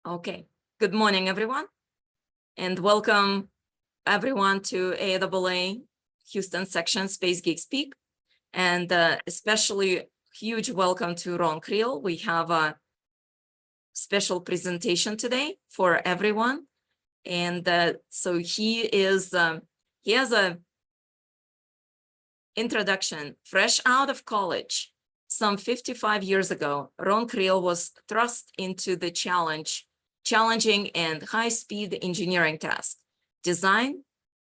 Okay, good morning, everyone, and welcome everyone to AAA Houston section SpaceGeekSpeak, and especially huge welcome to Ron Creel. We have a special presentation today for everyone, and so he has a introduction. Fresh out of college, some 55 years ago, Ron Creel was thrust into the challenging and high-speed engineering task: design,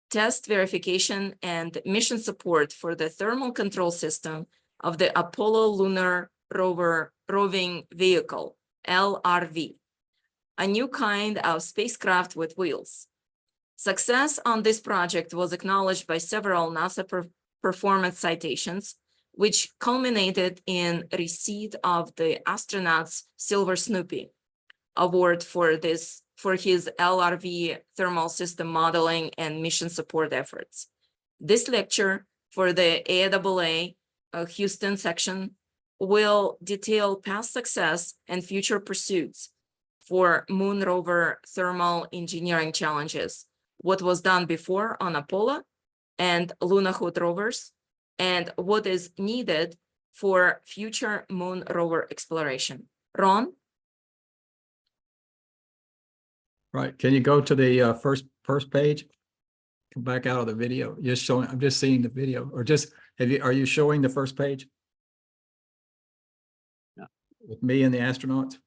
test, verification, and mission support for the thermal control system of the Apollo Lunar Rover roving vehicle, LRV, a new kind of spacecraft with wheels. Success on this project was acknowledged by several NASA performance citations, which culminated in receipt of the astronaut's Silver Snoopy award for his LRV thermal system modeling and mission support efforts. This lecture for the AAA Houston section will detail past success and future pursuits for Moon Rover thermal engineering challenges, what was done before on Apollo and Lunokhods rovers, and what is needed for future Moon Rover exploration. Ron? Right. Can you go to the first page? Come back out of the video. Just showing. I'm just seeing the video, or just are you showing the first page? Yeah. With me and the astronauts.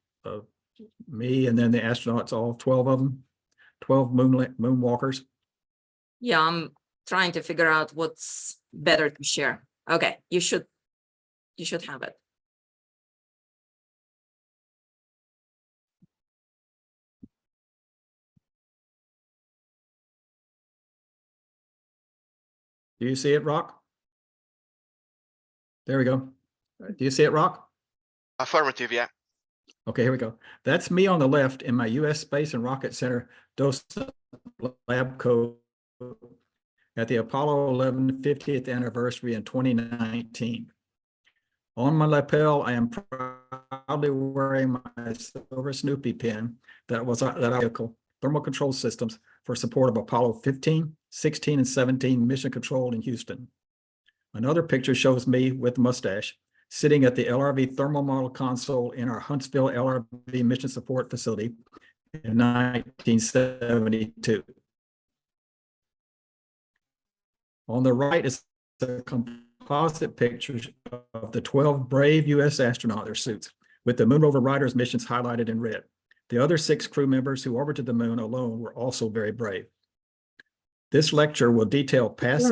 Me and then the astronauts, all 12 of them, 12 moonwalkers. Yeah, I'm trying to figure out what's better to share. Okay, you should have it. Do you see it, Rock? There we go. Do you see it, Rock? Affirmative, yeah. Okay, here we go. That's me on the left in my U.S. Space and Rocket Center docent lab coat at the Apollo 11 50th anniversary in 2019. On my lapel, I am proudly wearing my Silver Snoopy pin that I vehicle thermal control systems for support of Apollo 15, 16, and 17 mission control in Houston. Another picture shows me with mustache sitting at the LRV thermal model console in our Huntsville LRV mission support facility in 1972. On the right is a composite picture of the 12 brave U.S. astronauts in their suits, with the Moon Rover Riders missions highlighted in red. The other 6 crew members who orbited the moon alone were also very brave. This lecture will detail past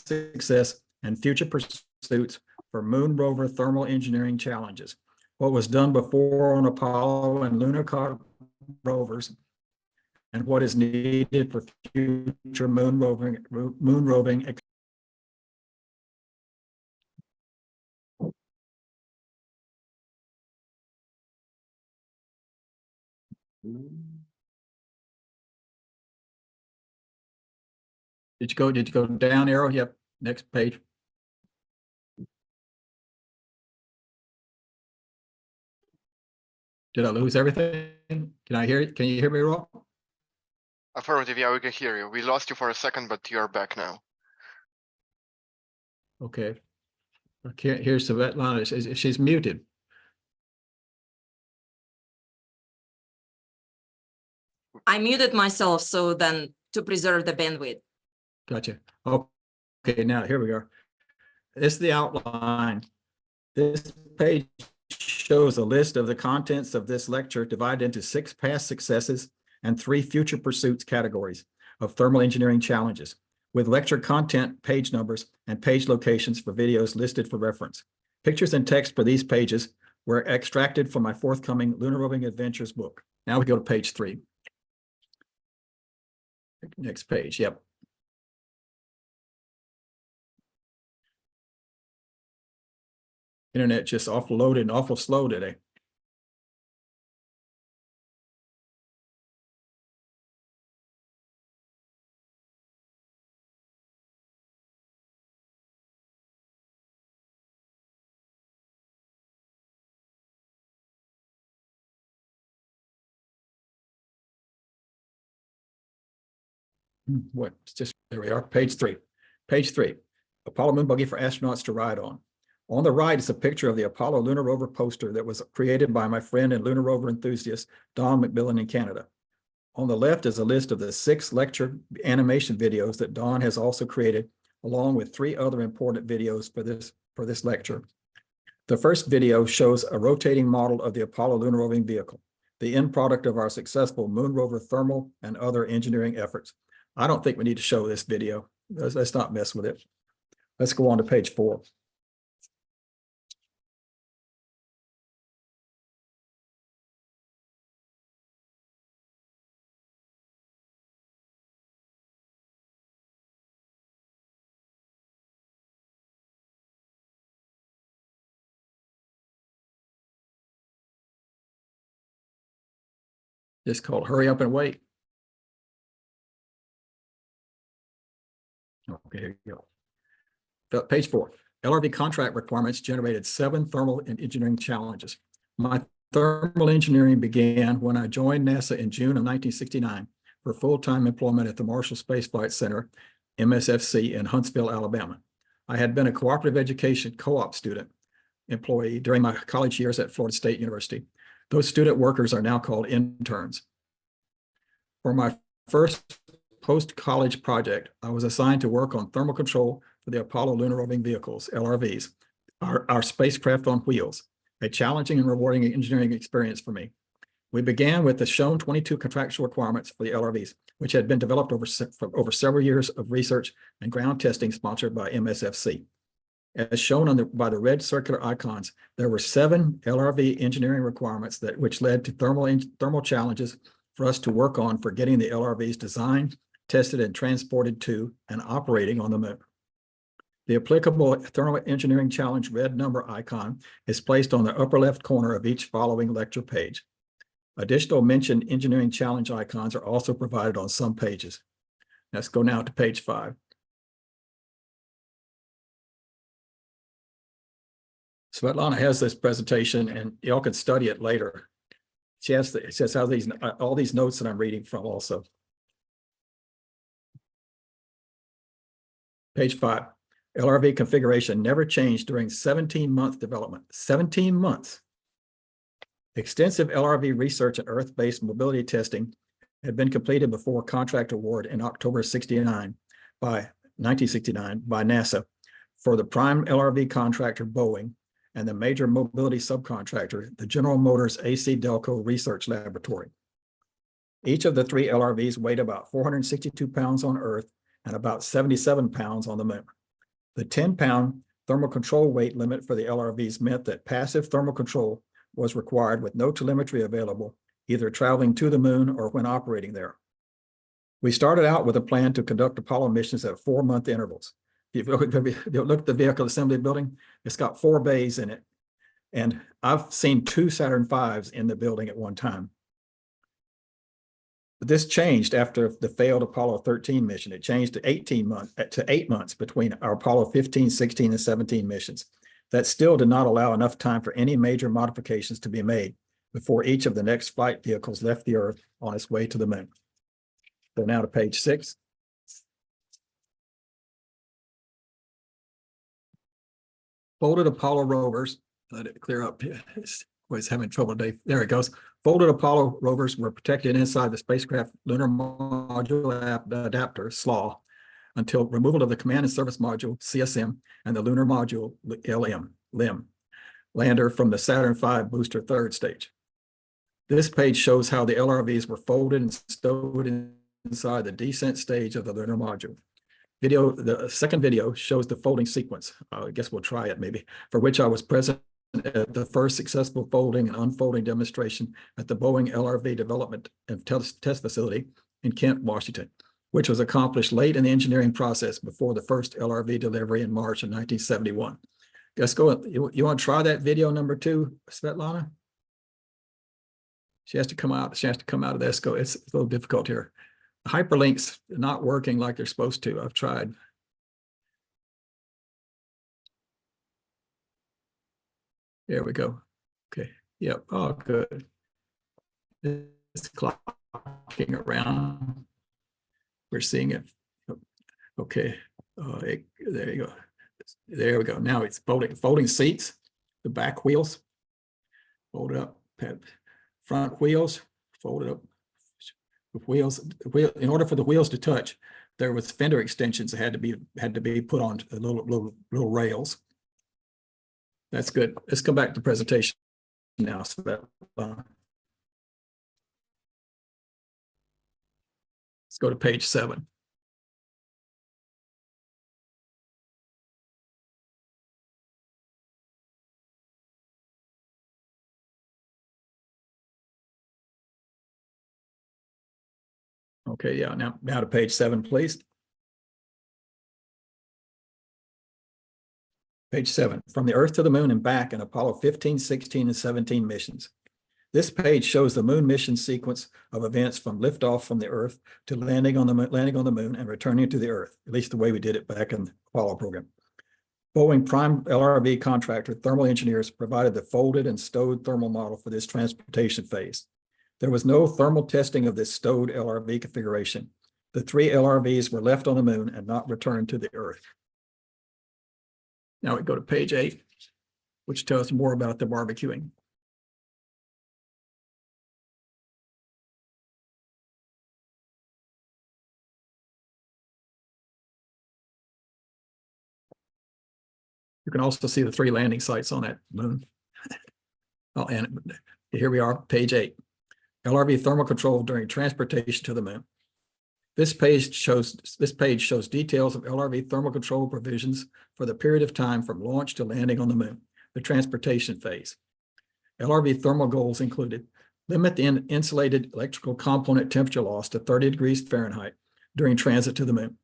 success and future pursuits for Moon Rover thermal engineering challenges, what was done before on Apollo and Lunokhods rovers, and what is needed for future moon roving. Did you go down arrow? Yep. Next page. Did I lose everything? Can I hear it? Can you hear me, Rob? Affirmative, yeah, we can hear you. We lost you for a second, but you're back now. Okay. I can't hear Svetlana. She's muted. I muted myself so then to preserve the bandwidth. Gotcha. Okay, now here we go. This is the outline. This page shows a list of the contents of this lecture divided into 6 past successes and 3 future pursuits categories of thermal engineering challenges, with lecture content, page numbers, and page locations for videos listed for reference. Pictures and text for these pages were extracted from my forthcoming Lunar Roving Adventures book. Now we go to page 3. Next page, yep. Internet just offloaded and awful slow today. What, it's just, there we are, page 3. Page 3, Apollo moon buggy for astronauts to ride on. On the right is a picture of the Apollo Lunar Rover poster that was created by my friend and Lunar Rover enthusiast, Don McMillan in Canada. On the left is a list of the 6 lecture animation videos that Don has also created, along with 3 other important videos for this lecture. The first video shows a rotating model of the Apollo lunar roving vehicle, the end product of our successful moon rover thermal and other engineering efforts. I don't think we need to show this video. Let's not mess with it. Let's go on to page 4. It's called Hurry Up and Wait. Okay, here you go. Page 4. LRV contract requirements generated 7 thermal and engineering challenges. My thermal engineering began when I joined NASA in June of 1969 for full-time employment at the Marshall Space Flight Center, MSFC, in Huntsville, Alabama. I had been a cooperative education co-op student employee during my college years at Florida State University. Those student workers are now called interns. For my first post-college project, I was assigned to work on thermal control for the Apollo lunar roving vehicles, LRVs, our spacecraft on wheels, a challenging and rewarding engineering experience for me. We began with the shown 22 contractual requirements for the LRVs, which had been developed over several years of research and ground testing sponsored by MSFC. As shown by the red circular icons, there were 7 LRV engineering requirements which led to thermal challenges for us to work on for getting the LRVs designed, tested, and transported to and operating on the moon. The applicable thermal engineering challenge red number icon is placed on the upper left corner of each following lecture page. Additional mentioned engineering challenge icons are also provided on some pages. Let's go now to page 5. Svetlana has this presentation, and y'all can study it later. She has all these notes that I'm reading from also. Page 5. LRV configuration never changed during 17-month development. 17 months. Extensive LRV research and Earth-based mobility testing had been completed before contract award in October 1969 by NASA for the prime LRV contractor Boeing and the major mobility subcontractor, the General Motors AC Delco Research Laboratory. Each of the 3 LRVs weighed about 462 pounds on Earth and about 77 pounds on the moon. The 10-pound thermal control weight limit for the LRVs meant that passive thermal control was required with no telemetry available, either traveling to the moon or when operating there. We started out with a plan to conduct Apollo missions at 4-month intervals. If you look at the vehicle assembly building, it's got 4 bays in it. And I've seen 2 Saturn V's in the building at one time. But this changed after the failed Apollo 13 mission. It changed to 8 months between our Apollo 15, 16, and 17 missions. That still did not allow enough time for any major modifications to be made before each of the next flight vehicles left the Earth on its way to the moon. So now to page 6. Folded Apollo rovers, let it clear up. It's always having trouble today. There it goes. Folded Apollo rovers were protected inside the spacecraft Lunar Module Adapter, SLAW, until removal of the Command and Service Module, CSM, and the Lunar Module, LIM, lander from the Saturn V booster 3rd stage. This page shows how the LRVs were folded and stowed inside the descent stage of the Lunar Module. The second video shows the folding sequence. I guess we'll try it maybe, for which I was present at the first successful folding and unfolding demonstration at the Boeing LRV Development and Test Facility in Kent, Washington, which was accomplished late in the engineering process before the first LRV delivery in March of 1971. Let's go. You want to try that video number 2, Svetlana? She has to come out. She has to come out of this. It's a little difficult here. Hyperlinks not working like they're supposed to. I've tried. There we go. Okay. Yep. Oh, good. It's clocking around. We're seeing it. Okay, there you go. There we go. Now it's folding seats, the back wheels, fold up, front wheels, folded up. In order for the wheels to touch, there was fender extensions that had to be put on little rails. That's good. Let's come back to the presentation now. Let's go to page 7. Okay, yeah, now to page 7, please. Page 7, from the Earth to the Moon and back in Apollo 15, 16, and 17 missions. This page shows the moon mission sequence of events from liftoff from the Earth to landing on the moon and returning to the Earth, at least the way we did it back in the Apollo program. Boeing prime LRV contractor thermal engineers provided the folded and stowed thermal model for this transportation phase. There was no thermal testing of this stowed LRV configuration. The 3 LRVs were left on the moon and not returned to the Earth. Now we go to page 8, which tells more about the barbecuing. You can also see the 3 landing sites on that moon. Oh, and here we are, page 8. LRV thermal control during transportation to the moon. This page shows details of LRV thermal control provisions for the period of time from launch to landing on the moon, the transportation phase. LRV thermal goals included limit the insulated electrical component temperature loss to 30 degrees Fahrenheit during transit to the moon.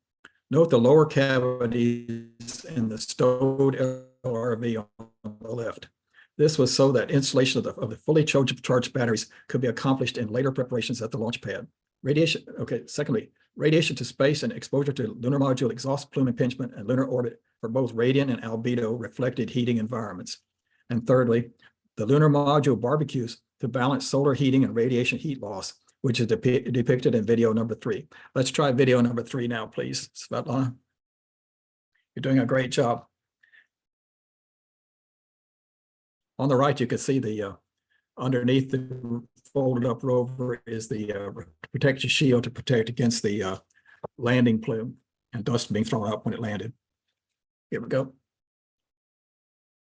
Note the lower cavities in the stowed LRV on the left. This was so that installation of the fully charged batteries could be accomplished in later preparations at the launch pad. Radiation, okay, secondly, radiation to space and exposure to lunar module exhaust plume impingement and lunar orbit for both radiant and albedo reflected heating environments. And thirdly, the lunar module barbecues to balance solar heating and radiation heat loss, which is depicted in video number 3. Let's try video number 3 now, please, Svetlana. You're doing a great job. On the right, you can see the underneath the folded up rover is the protection shield to protect against the landing plume and dust being thrown up when it landed. Here we go.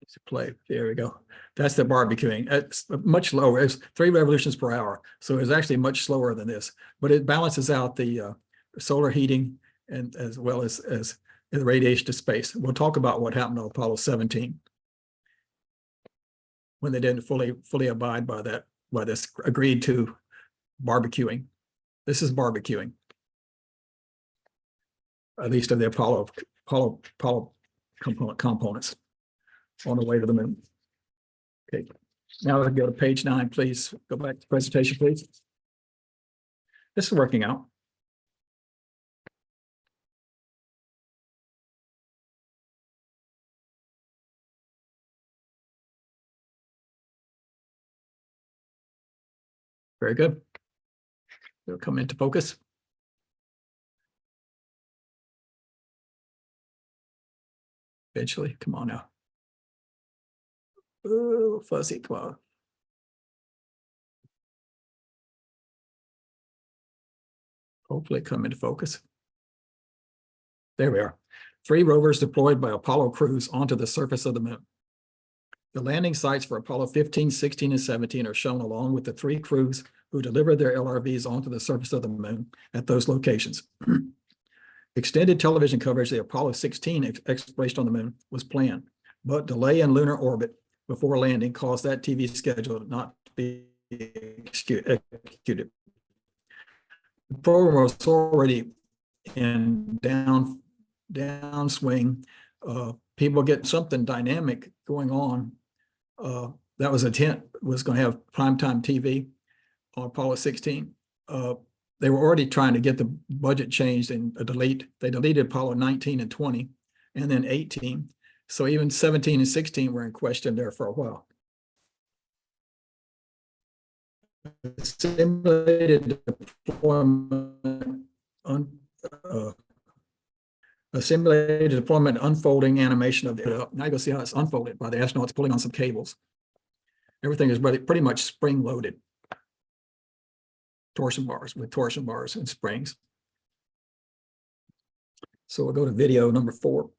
It's a play. There we go. That's the barbecuing. It's much lower. It's 3 revolutions per hour. So it's actually much slower than this, but it balances out the solar heating and as well as the radiation to space. We'll talk about what happened on Apollo 17 when they didn't fully abide by this agreed to barbecuing. This is barbecuing, at least of the Apollo components on the way to the moon. Okay, now let's go to page 9, please. Go back to the presentation, please. This is working out. Very good. It'll come into focus. Eventually, come on now. Oh, fuzzy, come on. Hopefully come into focus. There we are. 3 rovers deployed by Apollo crews onto the surface of the moon. The landing sites for Apollo 15, 16, and 17 are shown along with the 3 crews who delivered their LRVs onto the surface of the moon at those locations. Extended television coverage of the Apollo 16 exploration on the moon was planned, but delay in lunar orbit before landing caused that TV schedule not to be executed. The program was already in downswing. People get something dynamic going on. That was was going to have primetime TV on Apollo 16. They were already trying to get the budget changed and they deleted Apollo 19 and 20 and then 18. So even 17 and 16 were in question there for a while. Simulated deployment a simulated deployment unfolding animation of the, now you go see how it's unfolded by the astronauts pulling on some cables. Everything is pretty much spring loaded. Torsion bars and springs. So we'll go to video number 4.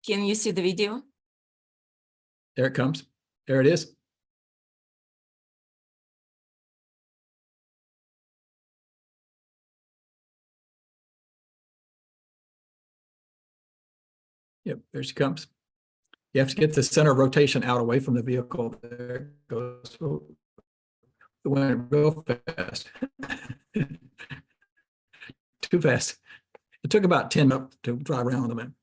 Can you see the video? There it comes. There it is. Yep, there she comes. You have to get the center of rotation out away from the vehicle. There it goes. Oh, it went real fast. Too fast. It took about 10 up to drive around the moon.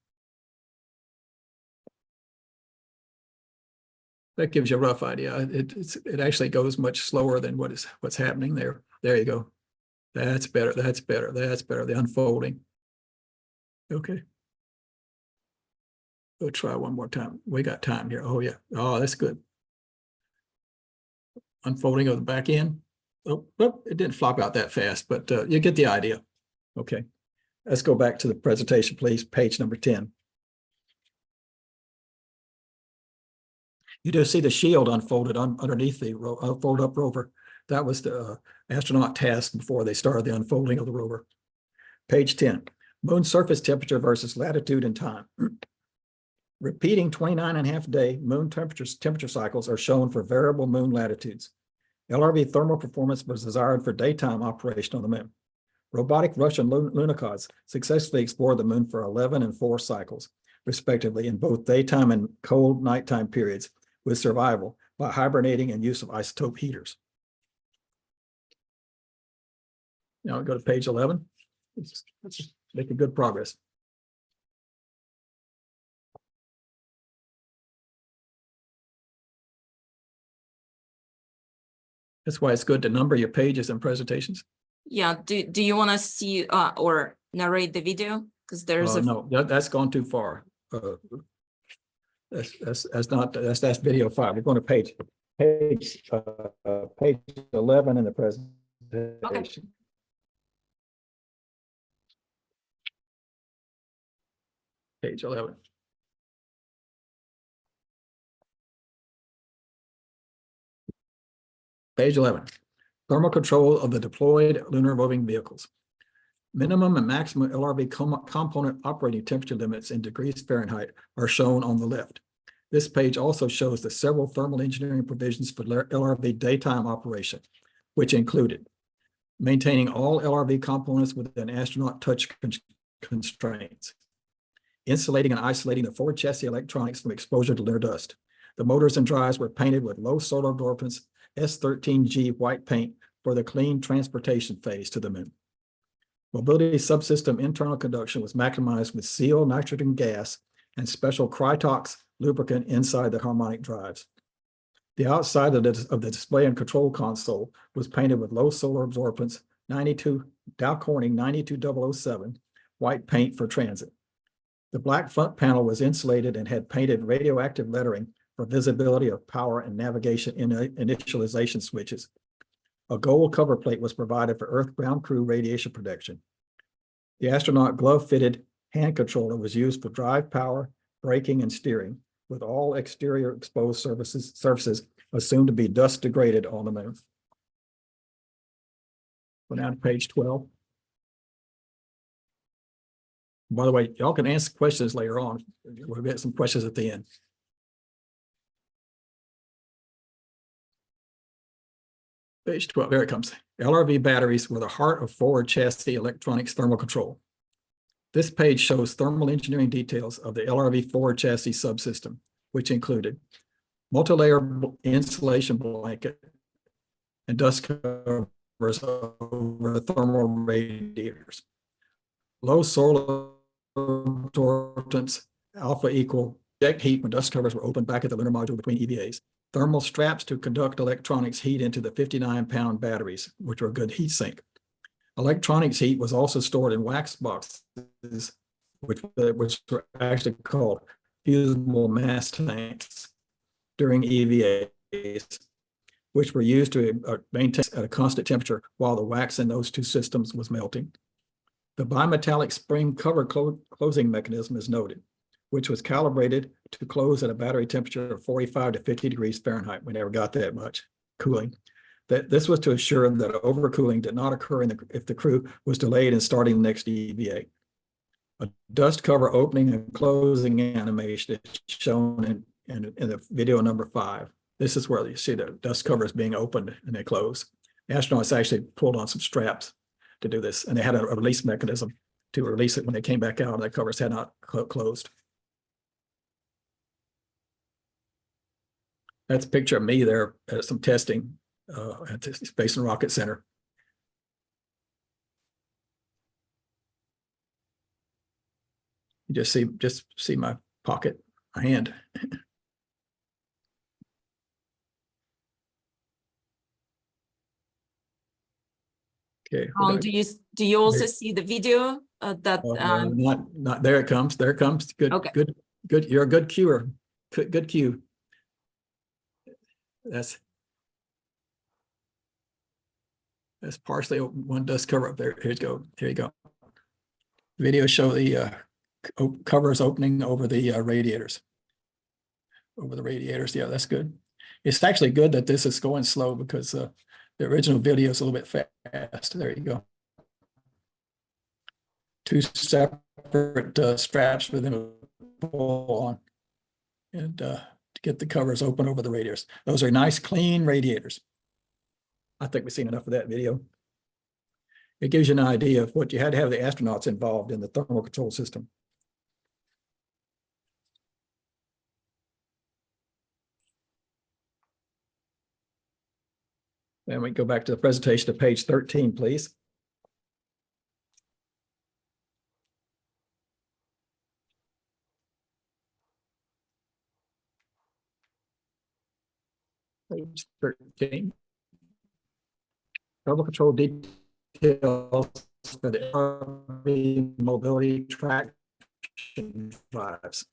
That gives you a rough idea. It actually goes much slower than what's happening there. There you go. That's better. That's better. That's better. The unfolding. Okay. We'll try one more time. We got time here. Oh yeah. Oh, that's good. Unfolding of the back end. Oh, it didn't flop out that fast, but you get the idea. Okay. Let's go back to the presentation, please. Page number 10. You do see the shield unfolded underneath the fold up rover. That was the astronaut task before they started the unfolding of the rover. Page 10, moon surface temperature versus latitude and time. Repeating 29.5-day moon temperature cycles are shown for variable moon latitudes. LRV thermal performance was desired for daytime operation on the moon. Robotic Russian Lunokhods successfully explored the moon for 11 and 4 cycles, respectively, in both daytime and cold nighttime periods, with survival by hibernating and use of isotope heaters. Now we go to page 11. Let's make good progress. That's why it's good to number your pages and presentations. Yeah, do you want to see or narrate the video? Because there's no, that's gone too far. That's video 5. We're going to page 11 in the presentation. Okay. Page 11. Page 11. Thermal control of the deployed lunar roving vehicles. Minimum and maximum LRV component operating temperature limits in degrees Fahrenheit are shown on the left. This page also shows the several thermal engineering provisions for LRV daytime operation, which included maintaining all LRV components within astronaut touch constraints, insulating and isolating the forward chassis electronics from exposure to lunar dust. The motors and drives were painted with low solar absorbance S13G white paint for the clean transportation phase to the moon. Mobility subsystem internal conduction was maximized with seal nitrogen gas and special Krytox lubricant inside the harmonic drives. The outside of the display and control console was painted with low solar absorbance 92 Dow Corning 92007 white paint for transit. The black front panel was insulated and had painted radioactive lettering for visibility of power and navigation initialization switches. A gold cover plate was provided for Earth ground crew radiation protection. The astronaut glove-fitted hand controller was used for drive power, braking, and steering, with all exterior exposed surfaces assumed to be dust degraded on the moon. Go down to page 12. By the way, y'all can ask questions later on. We'll get some questions at the end. Page 12, there it comes. LRV batteries were the heart of forward chassis electronics thermal control. This page shows thermal engineering details of the LRV forward chassis subsystem, which included multi-layer insulation blanket and dust covers over thermal radiators. Low solar absorbance, alpha equal, eject heat when dust covers were opened back at the lunar module between EVAs. Thermal straps to conduct electronics heat into the 59-pound batteries, which were a good heat sink. Electronics heat was also stored in wax boxes, which were actually called fusible mass tanks during EVAs, which were used to maintain at a constant temperature while the wax in those two systems was melting. The bimetallic spring cover closing mechanism is noted, which was calibrated to close at a battery temperature of 45 to 50 degrees Fahrenheit. We never got that much cooling. This was to assure that overcooling did not occur if the crew was delayed in starting the next EVA. A dust cover opening and closing animation is shown in the video number 5. This is where you see the dust covers being opened and they close. Astronauts actually pulled on some straps to do this, and they had a release mechanism to release it when they came back out, and the covers had not closed. That's a picture of me there at some testing at the Space and Rocket Center. You just see my pocket, my hand. Okay. Do you also see the video that? Not there. It comes. There it comes. Good. Okay. Good. You're a good cuer. Good cue. That's partially one dust cover up there. Here you go. Here you go. Video show the covers opening over the radiators. Over the radiators. Yeah, that's good. It's actually good that this is going slow because the original video is a little bit fast. There you go. 2 separate straps for them to pull on and to get the covers open over the radiators. Those are nice, clean radiators. I think we've seen enough of that video. It gives you an idea of what you had to have the astronauts involved in the thermal control system. Then we go back to the presentation to page 13, please. Page 13. Thermal control details for the RV mobility traction drives.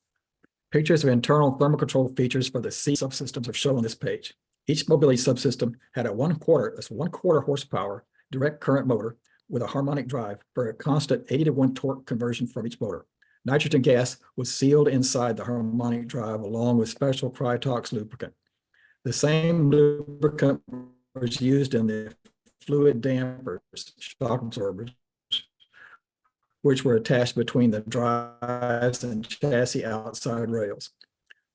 Pictures of internal thermal control features for the C subsystems are shown on this page. Each mobility subsystem had a 1/4 horsepower direct current motor with a harmonic drive for a constant 80-to-1 torque conversion from each motor. Nitrogen gas was sealed inside the harmonic drive along with special Krytox lubricant. The same lubricant was used in the fluid dampers, shock absorbers, which were attached between the drives and chassis outside rails.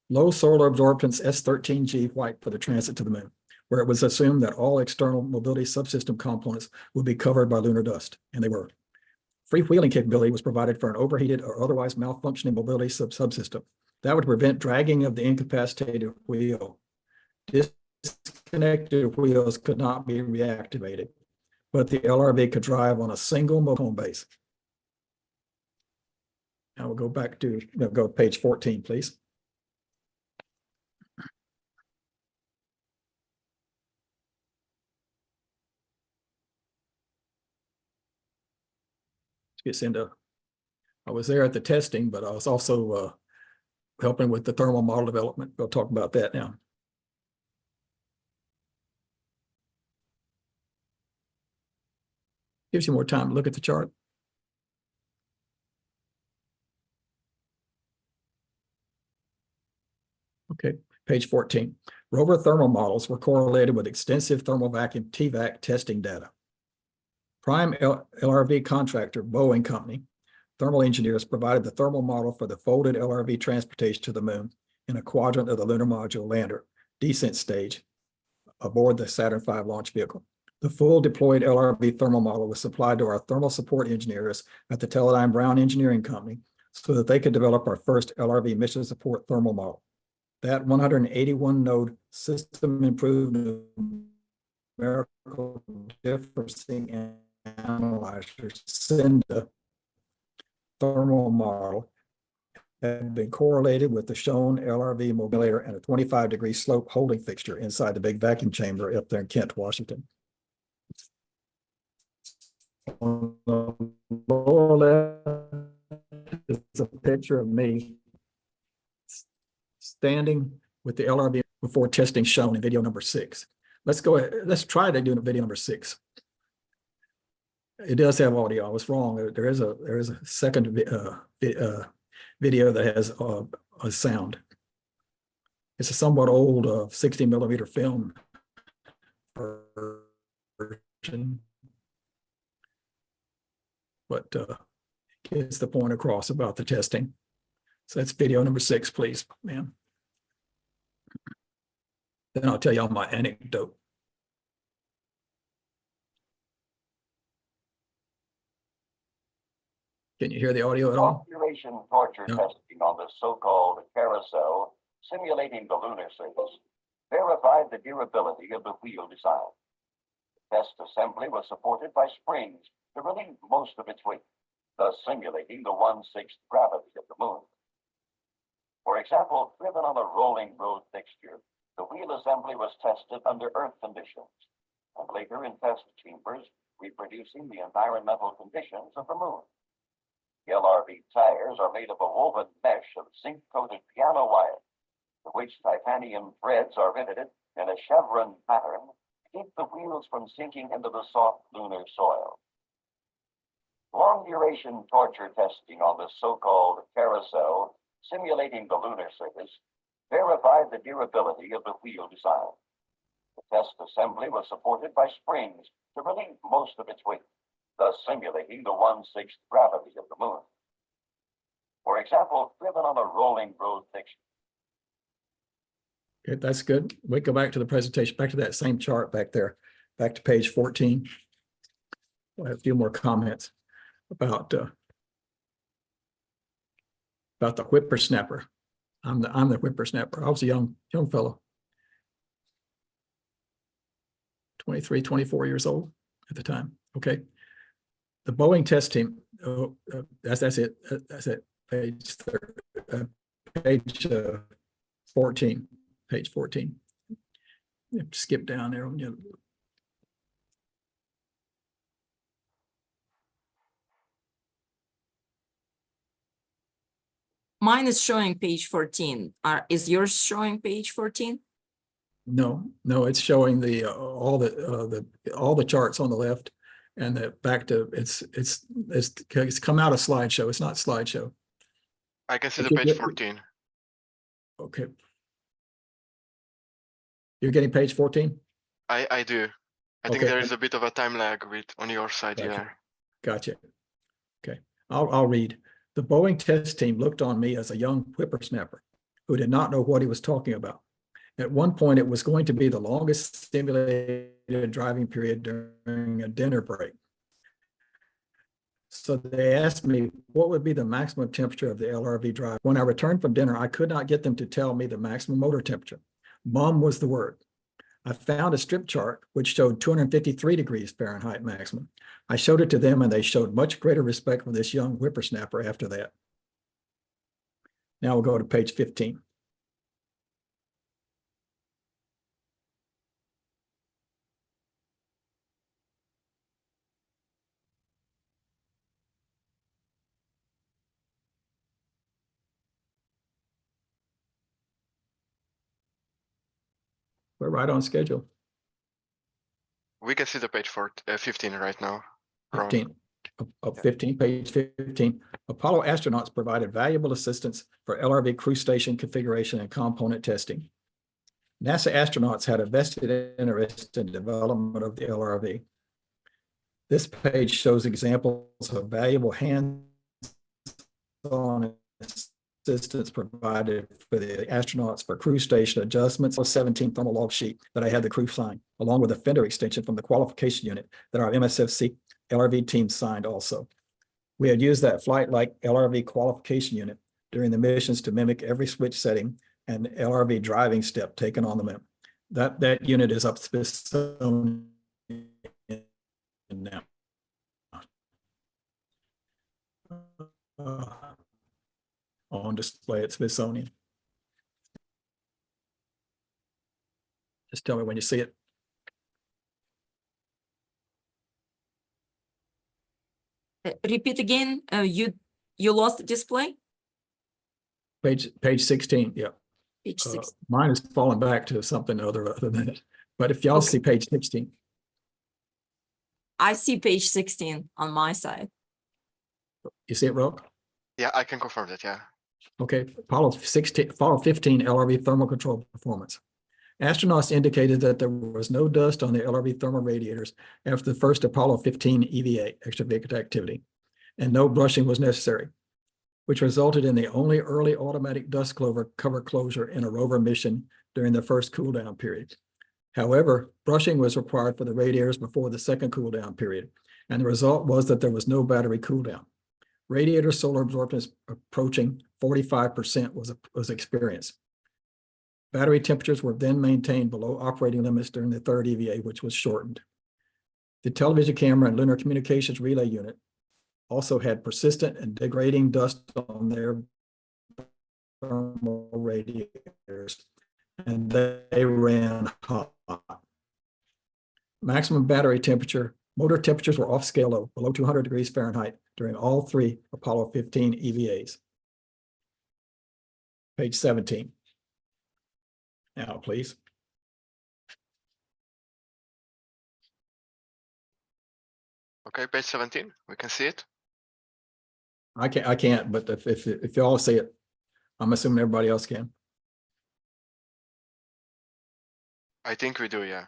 Low solar absorbance S13G white for the transit to the moon, where it was assumed that all external mobility subsystem components would be covered by lunar dust, and they were. Freewheeling capability was provided for an overheated or otherwise malfunctioning mobility subsystem. That would prevent dragging of the incapacitated wheel. Disconnected wheels could not be reactivated, but the LRV could drive on a single home base. Now we'll go back to, go to page 14, please. Gets into, I was there at the testing, but I was also helping with the thermal model development. We'll talk about that now. Gives you more time to look at the chart. Okay, page 14. Rover thermal models were correlated with extensive thermal vacuum TVAC testing data. Prime LRV contractor, Boeing Company, thermal engineers provided the thermal model for the folded LRV transportation to the moon in a quadrant of the lunar module lander descent stage aboard the Saturn V launch vehicle. The full deployed LRV thermal model was supplied to our thermal support engineers at the Teledyne Brown Engineering Company so that they could develop our first LRV mission support thermal model. That 181 node system improved numerical differencing analyzer CINDA thermal model had been correlated with the shown LRV mobilizer and a 25-degree slope holding fixture inside the big vacuum chamber up there in Kent, Washington. On the lower left is a picture of me standing with the LRV before testing shown in video number 6. Let's go ahead. Let's try to do video number 6. It does have audio. I was wrong. There is a second video that has a sound. It's a somewhat old 60mm film version, but gets the point across about the testing. So that's video number 6, please, ma'am. Then I'll tell you all my anecdote. Can you hear the audio at all? Population torture No. testing on the so-called carousel simulating the lunar surface verified the durability of the wheel design. The test assembly was supported by springs to relieve most of its weight, thus simulating the 1/6 gravity of the moon. For example, driven on a rolling road fixture, the wheel assembly was tested under Earth conditions, and later in test chambers, reproducing the environmental conditions of the moon. The LRV tires are made of a woven mesh of zinc-coated piano wire, to which titanium threads are riveted in a chevron pattern to keep the wheels from sinking into the soft lunar soil. Long-duration torture testing on the so-called carousel simulating the lunar surface verified the durability of the wheel design. The test assembly was supported by springs to relieve most of its weight, thus simulating the 1/6 gravity of the moon. For example, driven on a rolling road fixture. Okay, that's good. We go back to the presentation, back to that same chart back there, back to page 14. We'll have a few more comments about the whippersnapper. I'm the whippersnapper. I was a young fellow, 23, 24 years old at the time. Okay. The Boeing test team, that's it. That's it. Page 14. Page 14. You have to skip down there on your. Mine is showing page 14. Is yours showing page 14? No, it's showing the all the charts on the left, and the back to it's come out of slideshow. It's not slideshow. I can see If the you page get- 14. Okay. You're getting page 14? I do. I think Okay. there is a bit of a time lag on your side, Gotcha. yeah. Gotcha. Okay, I'll read. The Boeing test team looked on me as a young whippersnapper who did not know what he was talking about. At one point, it was going to be the longest simulated driving period during a dinner break. So they asked me what would be the maximum temperature of the LRV drive. When I returned from dinner, I could not get them to tell me the maximum motor temperature. Mum was the word. I found a strip chart which showed 253 degrees Fahrenheit maximum. I showed it to them and they showed much greater respect for this young whippersnapper after that. Now we'll go to page 15. We're right on schedule. We can see the page 15 right now. Ron. 15. Of 15, page 15. Apollo astronauts provided valuable assistance for LRV crew station configuration and component testing. NASA astronauts had a vested interest in development of the LRV. This page shows examples of valuable hands-on assistance provided for the astronauts for crew station adjustments. 17 thermal log sheet that I had the crew sign, along with a fender extension from the qualification unit that our MSFC LRV team signed also. We had used that flight-like LRV qualification unit during the missions to mimic every switch setting and LRV driving step taken on the moon. That unit is up Smithsonian now. On display at Smithsonian. Just tell me when you see it. Repeat again, you lost the display? Page 16, yeah. Page 6. Mine is falling back to something other than it. But if y'all Okay. see page 16, I see page 16 on my side. you see it, Rock? Yeah, I can confirm that, yeah. Okay, Apollo 15 LRV thermal control performance. Astronauts indicated that there was no dust on the LRV thermal radiators after the first Apollo 15 EVA, extravehicular activity, and no brushing was necessary, which resulted in the only early automatic dust cover closure in a rover mission during the first cool down period. However, brushing was required for the radiators before the second cool down period, and the result was that there was no battery cool down. Radiator solar absorption approaching 45% was experienced. Battery temperatures were then maintained below operating limits during the third EVA, which was shortened. The television camera and lunar communications relay unit also had persistent and degrading dust on their thermal radiators, and they ran hot. Maximum battery temperature, motor temperatures were off scale low, below 200 degrees Fahrenheit during all three Apollo 15 EVAs. Page 17. Now, please. Okay, page 17, we can see it. I can't, but if y'all see it, I'm assuming everybody else can. I think we do, yeah.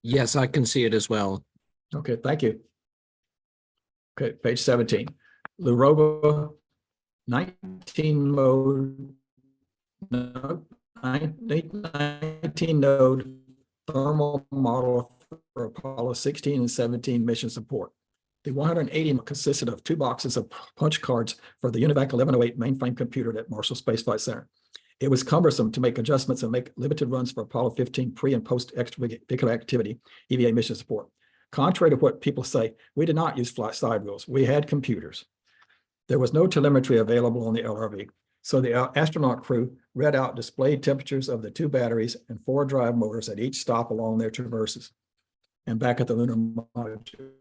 Yes, I can see it as well. Okay, thank you. Okay, page 17. Rover 19 mode, no, 19 node thermal model for Apollo 16 and 17 mission support. The 180 consisted of 2 boxes of punch cards for the UNIVAC 1108 mainframe computer at Marshall Space Flight Center. It was cumbersome to make adjustments and make limited runs for Apollo 15 pre and post extravehicular activity EVA mission support. Contrary to what people say, we did not use flight side wheels. We had computers. There was no telemetry available on the LRV, so the astronaut crew read out displayed temperatures of the 2 batteries and 4 drive motors at each stop along their traverses and back at the lunar module.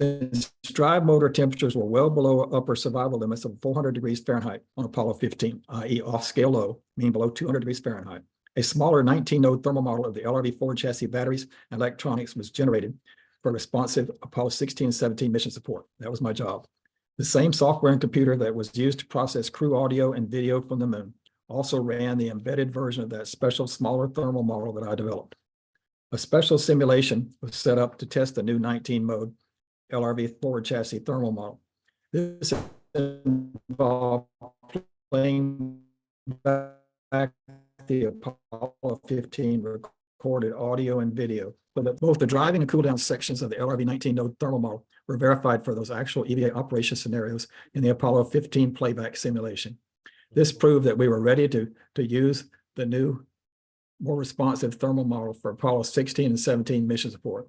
Since drive motor temperatures were well below upper survival limits of 400 degrees Fahrenheit on Apollo 15, i.e. off scale low, meaning below 200 degrees Fahrenheit, a smaller 19-node thermal model of the LRV forward chassis batteries and electronics was generated for responsive Apollo 16 and 17 mission support. That was my job. The same software and computer that was used to process crew audio and video from the moon also ran the embedded version of that special smaller thermal model that I developed. A special simulation was set up to test the new 19-mode LRV forward chassis thermal model. This involved playing back the Apollo 15 recorded audio and video so that both the driving and cool down sections of the LRV 19-node thermal model were verified for those actual EVA operation scenarios in the Apollo 15 playback simulation. This proved that we were ready to use the new, more responsive thermal model for Apollo 16 and 17 mission support.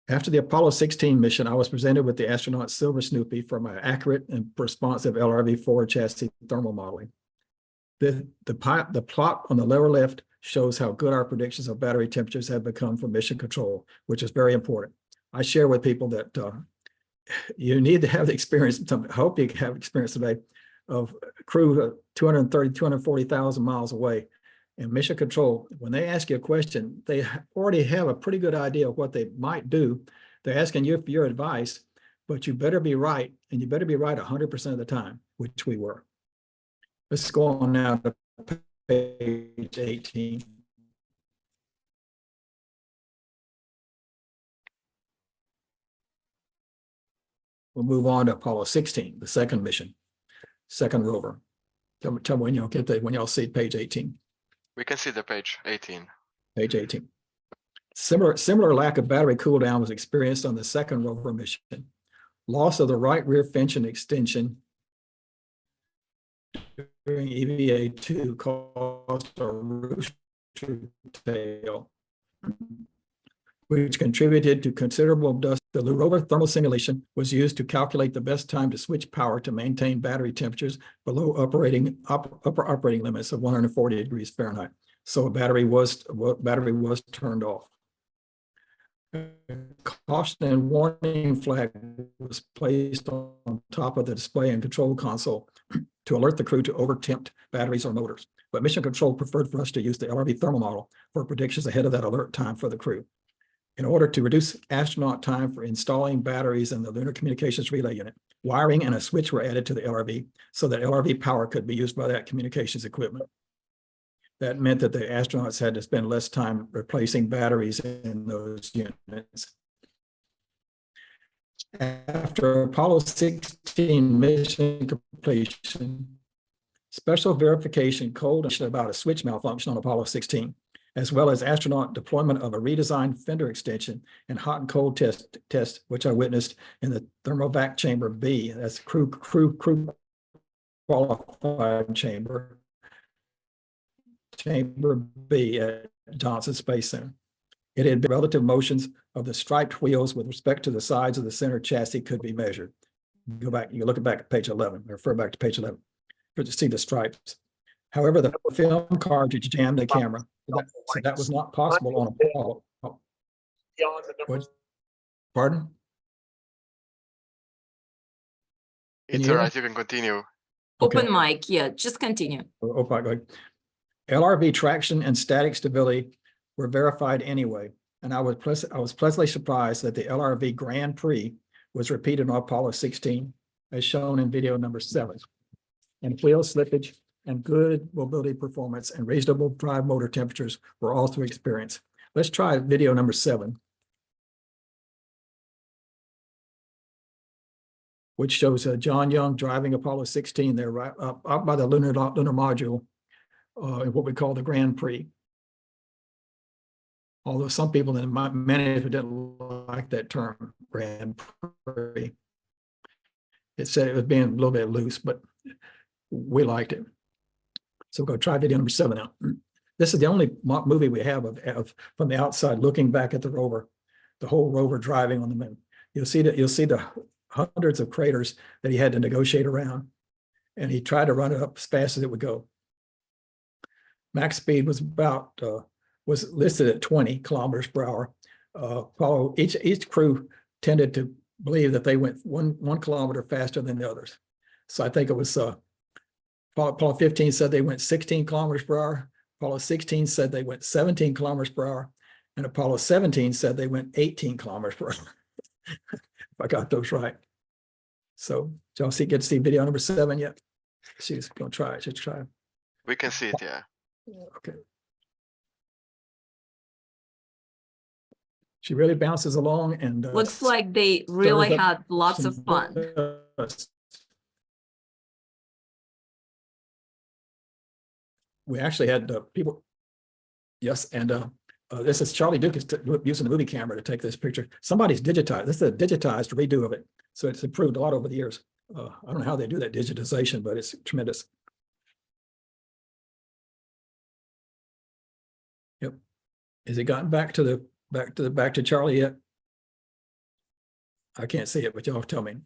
After the Apollo 16 mission, I was presented with the astronaut Silver Snoopy for my accurate and responsive LRV forward chassis thermal modeling. The plot on the lower left shows how good our predictions of battery temperatures have become for mission control, which is very important. I share with people that you need to have the experience, I hope you have experience today, of crew 230, 240,000 miles away. And mission control, when they ask you a question, they already have a pretty good idea of what they might do. They're asking you for your advice, but you better be right, and you better be right 100% of the time, which we were. Let's go on now to page 18. We'll move on to Apollo 16, the second mission, second rover. Tell me when y'all get that, when y'all see page 18. We can see the page 18. Page 18. Similar lack of battery cooldown was experienced on the second rover mission. Loss of the right rear fenton extension during EVA2 caused a rooster tail, which contributed to considerable dust. The rover thermal simulation was used to calculate the best time to switch power to maintain battery temperatures below upper operating limits of 140 degrees Fahrenheit. So a battery was turned off. A caution and warning flag was placed on top of the display and control console to alert the crew to overtempt batteries or motors. But Mission Control preferred for us to use the LRV thermal model for predictions ahead of that alert time for the crew. In order to reduce astronaut time for installing batteries in the Lunar Communications Relay Unit, wiring and a switch were added to the LRV so that LRV power could be used by that communications equipment. That meant that the astronauts had to spend less time replacing batteries in those units. After Apollo 16 mission completion, special verification code about a switch malfunction on Apollo 16, as well as astronaut deployment of a redesigned fender extension and hot and cold test, which I witnessed in the thermovac chamber B. That's crew qualified chamber B at Johnson Space Center. It had relative motions of the striped wheels with respect to the sides of the center chassis could be measured. Go back, you look back at page 11, refer back to page 11 to see the stripes. However, the film cartridge jammed the camera. So that was not possible on Apollo. What? Pardon? It's all right, you can continue. Open mic, yeah, just continue. LRV traction and static stability were verified anyway, and I was pleasantly surprised that the LRV Grand Prix was repeated on Apollo 16, as shown in video number 7. And wheel slippage and good mobility performance and reasonable drive motor temperatures were also experienced. Let's try video number 7, which shows John Young driving Apollo 16 there right up by the lunar module, in what we call the Grand Prix. Although some people in my management didn't like that term, Grand Prix. It said it was being a little bit loose, but we liked it. So we're going to try video number 7 out. This is the only movie we have of from the outside looking back at the rover, the whole rover driving on the moon. You'll see the hundreds of craters that he had to negotiate around, and he tried to run it up as fast as it would go. Max speed was about was listed at 20 kilometers per hour. Apollo, each crew tended to believe that they went one kilometer faster than the others. So I think it was Apollo 15 said they went 16 kilometers per hour. Apollo 16 said they went 17 kilometers per hour. And Apollo 17 said they went 18 kilometers per hour. If I got those right. So, did y'all get to see video number 7 yet? She's going to try it. Just try it. We can see it, yeah. Okay. She really bounces along and Looks like they really stirs up had lots of some fun. dust. We actually had people. Yes, and this is Charlie Duke is using the movie camera to take this picture. Somebody's digitized. This is a digitized redo of it, so it's improved a lot over the years. I don't know how they do that digitization, but it's tremendous. Yep. Has it gotten back to Charlie yet? I can't see it, but y'all tell me.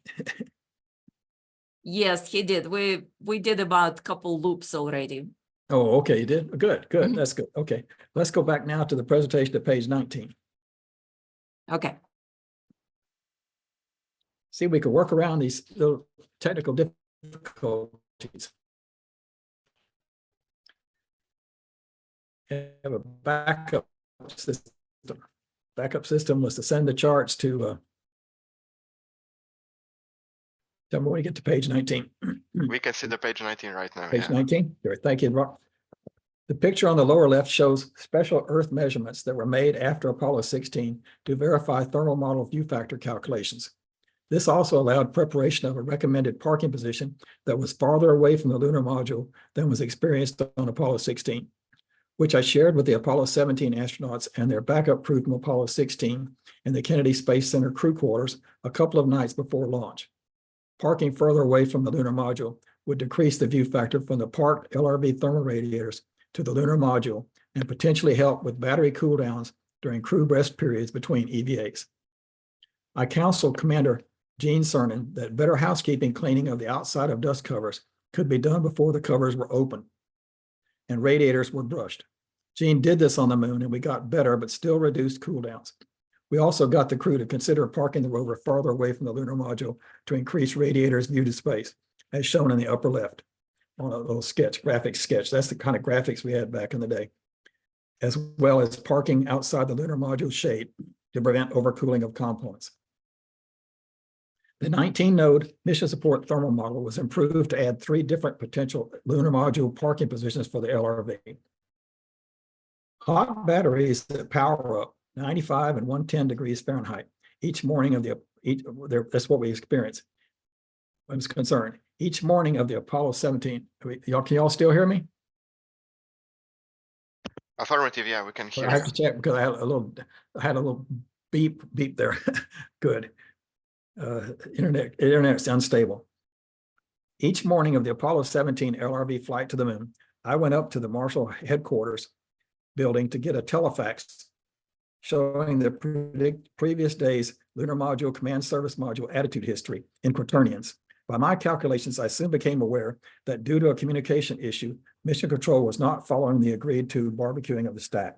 Yes, he did. We did about a couple loops already. Oh, okay, you did? Good. Mhm. That's good. Okay, let's go back now to the presentation to page 19. Okay. See, we could work around these little technical difficulties. Have a backup system. Backup system was to send the charts to tell me when we get to page 19. We can see the page 19 right now. Page Yeah. 19. Great, thank you, Rob. The picture on the lower left shows special Earth measurements that were made after Apollo 16 to verify thermal model view factor calculations. This also allowed preparation of a recommended parking position that was farther away from the lunar module than was experienced on Apollo 16, which I shared with the Apollo 17 astronauts and their backup crew from Apollo 16 in the Kennedy Space Center crew quarters a couple of nights before launch. Parking further away from the lunar module would decrease the view factor from the parked LRV thermal radiators to the lunar module and potentially help with battery cooldowns during crew rest periods between EVAs. I counseled Commander Gene Cernan that better housekeeping cleaning of the outside of dust covers could be done before the covers were open and radiators were brushed. Gene did this on the moon and we got better, but still reduced cooldowns. We also got the crew to consider parking the rover farther away from the lunar module to increase radiator's view to space, as shown in the upper left on a little graphic sketch. That's the kind of graphics we had back in the day, as well as parking outside the lunar module shade to prevent overcooling of components. The 19-node mission support thermal model was improved to add 3 different potential lunar module parking positions for the LRV. Hot batteries that power up 95 and 110 degrees Fahrenheit each morning of that's what we experience. I'm concerned. Each morning of the Apollo 17, can y'all still hear me? Affirmative, yeah, we can hear I have you. to check because I had a little beep there. Good. Internet's unstable. Each morning of the Apollo 17 LRV flight to the moon, I went up to the Marshall headquarters building to get a telefax showing the previous day's lunar module command service module attitude history in quaternions. By my calculations, I soon became aware that due to a communication issue, Mission Control was not following the agreed to barbecuing of the stack.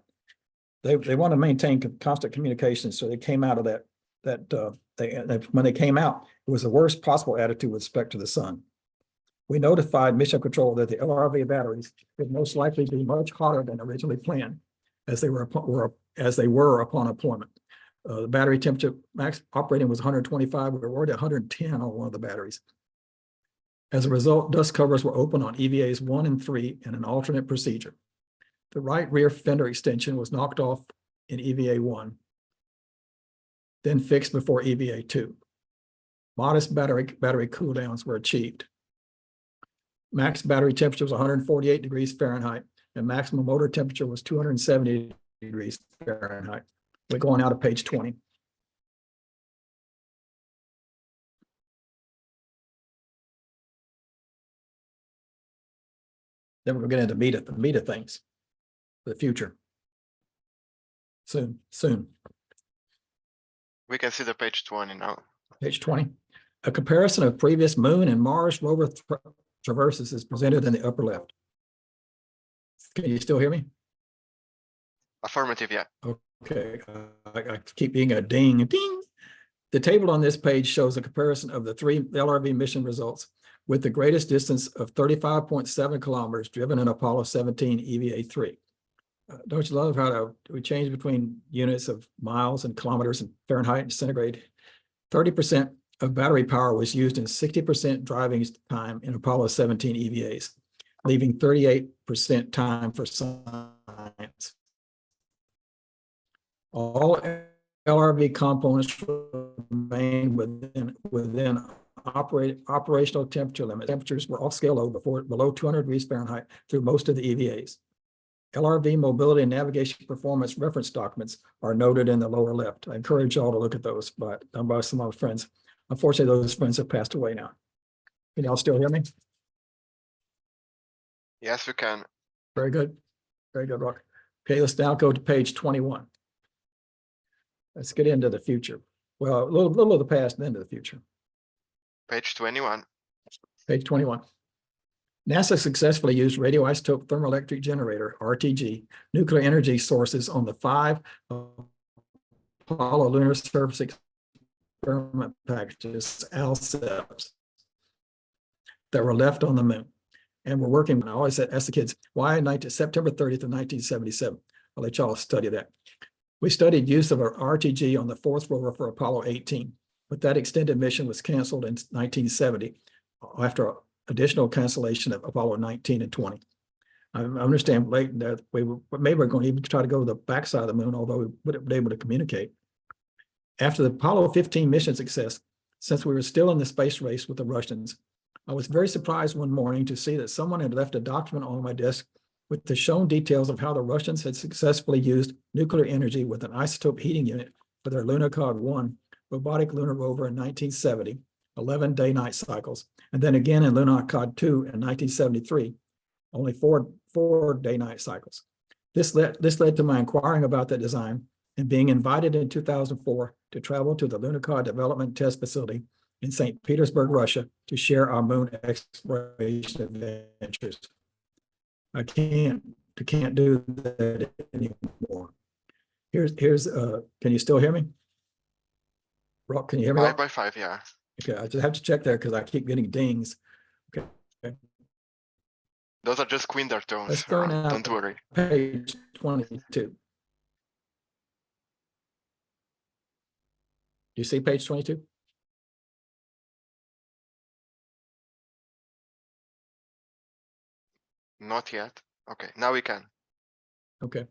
They want to maintain constant communication, so they came out of when they came out, it was the worst possible attitude with respect to the sun. We notified Mission Control that the LRV batteries would most likely be much hotter than originally planned, as they were upon deployment. The battery temperature max operating was 125. We were already 110 on one of the batteries. As a result, dust covers were open on EVAs 1 and 3 in an alternate procedure. The right rear fender extension was knocked off in EVA 1, then fixed before EVA 2. Modest battery cooldowns were achieved. Max battery temperature was 148 degrees Fahrenheit, and maximum motor temperature was 270 degrees Fahrenheit. We're going out of page 20. Then we're going to get into the meat of things, the future. Soon. We can see the page 20 now. Page 20. A comparison of previous Moon and Mars rover traverses is presented in the upper left. Can you still hear me? Affirmative, yeah. Okay, I keep being a ding. The table on this page shows a comparison of the 3 LRV mission results with the greatest distance of 35.7 kilometers driven in Apollo 17 EVA-3. Don't you love how we change between units of miles and kilometers and Fahrenheit and centigrade? 30% of battery power was used in 60% driving time in Apollo 17 EVAs, leaving 38% time for science. All LRV components remain within operational temperature limits. Temperatures were off scale low below 200 degrees Fahrenheit through most of the EVAs. LRV mobility and navigation performance reference documents are noted in the lower left. I encourage y'all to look at those, but done by some of my friends. Unfortunately, those friends have passed away now. Can y'all still hear me? Yes, we can. Very good. Very good, Rock. Okay, let's now go to page 21. Let's get into the future. Well, a little of the past and into the future. Page 21. Page 21. NASA successfully used radioisotope thermoelectric generator, RTG, nuclear energy sources on the 5 Apollo lunar surface experiment packages, ALSEPs, that were left on the moon. And we're working, I always ask the kids, why September 30th of 1977? I'll let y'all study that. We studied use of our RTG on the 4th rover for Apollo 18, but that extended mission was canceled in 1970 after additional cancellation of Apollo 19 and 20. I understand late that maybe we're going to even try to go to the backside of the moon, although we wouldn't be able to communicate. After the Apollo 15 mission success, since we were still in the space race with the Russians, I was very surprised one morning to see that someone had left a document on my desk with the shown details of how the Russians had successfully used nuclear energy with an isotope heating unit for their Lunokhod 1 robotic lunar rover in 1970, 11 day-night cycles, and then again in Lunokhod 2 in 1973, only four day-night cycles. This led to my inquiring about that design and being invited in 2004 to travel to the Lunokhod Development Test Facility in St. Petersburg, Russia, to share our moon exploration adventures. I can't do that anymore. Here's can you still hear me? Rock, can you hear me? 5 Rock? by 5, yeah. Okay, I just have to check there because I keep getting dings. Okay, Those are just Quindar tones, let's go Ron. now. Don't worry. Page 22. Do you see page 22? Not yet. Okay, now we can. Okay.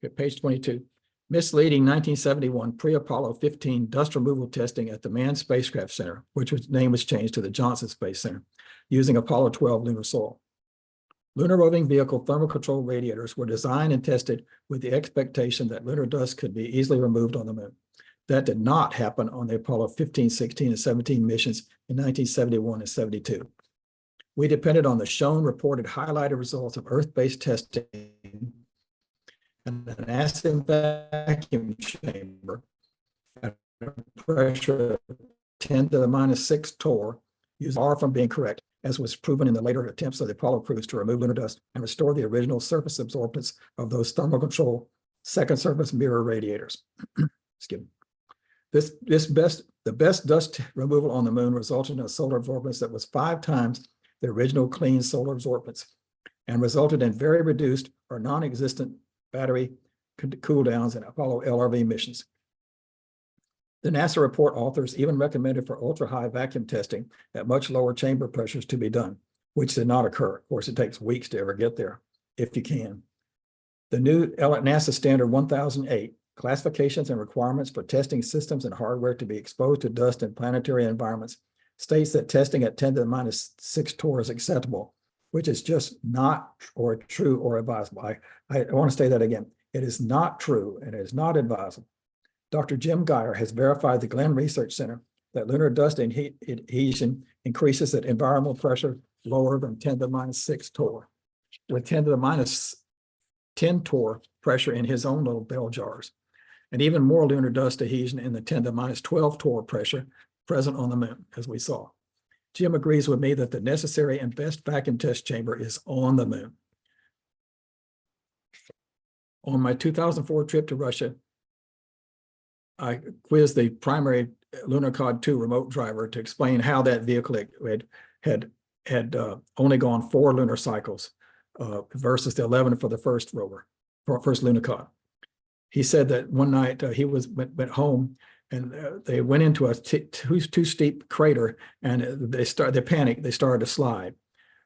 Okay, page 22. Misleading 1971 pre-Apollo 15 dust removal testing at the Manned Spacecraft Center, which was name was changed to the Johnson Space Center, using Apollo 12 lunar soil. Lunar roving vehicle thermal control radiators were designed and tested with the expectation that lunar dust could be easily removed on the moon. That did not happen on the Apollo 15, 16, and 17 missions in 1971 and 72. We depended on the shown reported highlighted results of Earth-based testing and an acid vacuum chamber at a pressure of 10 to the minus 6 torr, used far from being correct, as was proven in the later attempts of the Apollo crews to remove lunar dust and restore the original surface absorbance of those thermal control second surface mirror radiators. Excuse me. The best dust removal on the moon resulted in a solar absorbance that was 5 times the original clean solar absorbance and resulted in very reduced or non-existent battery cool downs in Apollo LRV missions. The NASA report authors even recommended for ultra-high vacuum testing at much lower chamber pressures to be done, which did not occur. Of course, it takes weeks to ever get there, if you can. The new NASA Standard 1008, Classifications and Requirements for Testing Systems and Hardware to be Exposed to Dust in Planetary Environments, states that testing at 10 to the minus 6 torr is acceptable, which is just not or true or advisable. I want to say that again. It is not true and it is not advisable. Dr. Jim Geyer has verified the Glenn Research Center that lunar dust adhesion increases at environmental pressure lower than 10 to the minus 6 torr, with 10 to the minus 10 torr pressure in his own little bell jars, and even more lunar dust adhesion in the 10 to the minus 12 torr pressure present on the moon, as we saw. Jim agrees with me that the necessary and best vacuum test chamber is on the moon. On my 2004 trip to Russia, I quizzed the primary Lunokhod 2 remote driver to explain how that vehicle had only gone 4 lunar cycles versus the 11 for the first rover, first Lunokhod. He said that one night he went home and they went into a too steep crater and they panicked. They started to slide.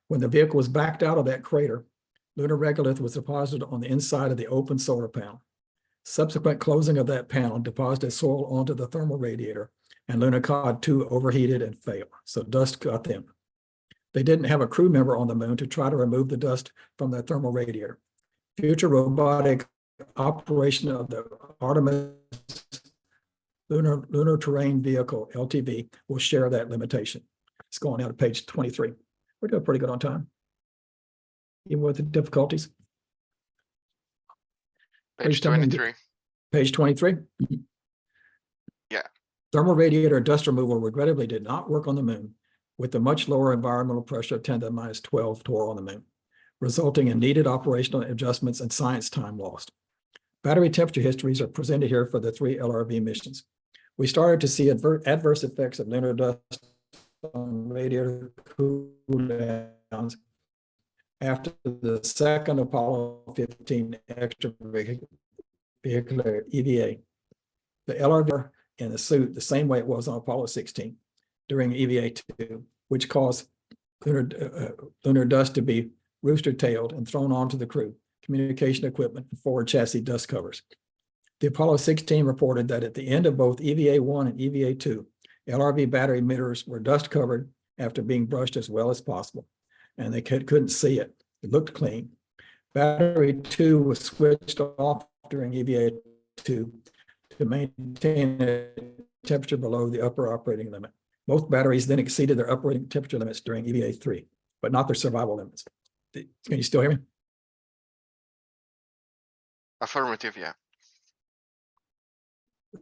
When the vehicle was backed out of that crater, lunar regolith was deposited on the inside of the open solar panel. Subsequent closing of that panel deposited soil onto the thermal radiator, and Lunokhod 2 overheated and failed, so dust got them. They didn't have a crew member on the moon to try to remove the dust from the thermal radiator. Future robotic operation of the Artemis Lunar Terrain Vehicle, LTV, will share that limitation. It's going out to page 23. We're doing pretty good on time, even with the difficulties. Page 23. Page 23? Yeah. Thermal radiator dust removal regrettably did not work on the moon with the much lower environmental pressure of 10 to the minus 12 torr on the moon, resulting in needed operational adjustments and science time lost. Battery temperature histories are presented here for the 3 LRV missions. We started to see adverse effects of lunar dust on radiator cool downs after the second Apollo 15 extravehicular EVA. The LRV in the suit the same way it was on Apollo 16 during EVA 2, which caused lunar dust to be rooster-tailed and thrown onto the crew, communication equipment, and forward chassis dust covers. The Apollo 16 reported that at the end of both EVA 1 and EVA 2, LRV battery emitters were dust covered after being brushed as well as possible, and they couldn't see it. It looked clean. Battery 2 was switched off during EVA 2 to maintain a temperature below the upper operating limit. Both batteries then exceeded their operating temperature limits during EVA 3, but not their survival limits. Can you still hear me? Affirmative, yeah.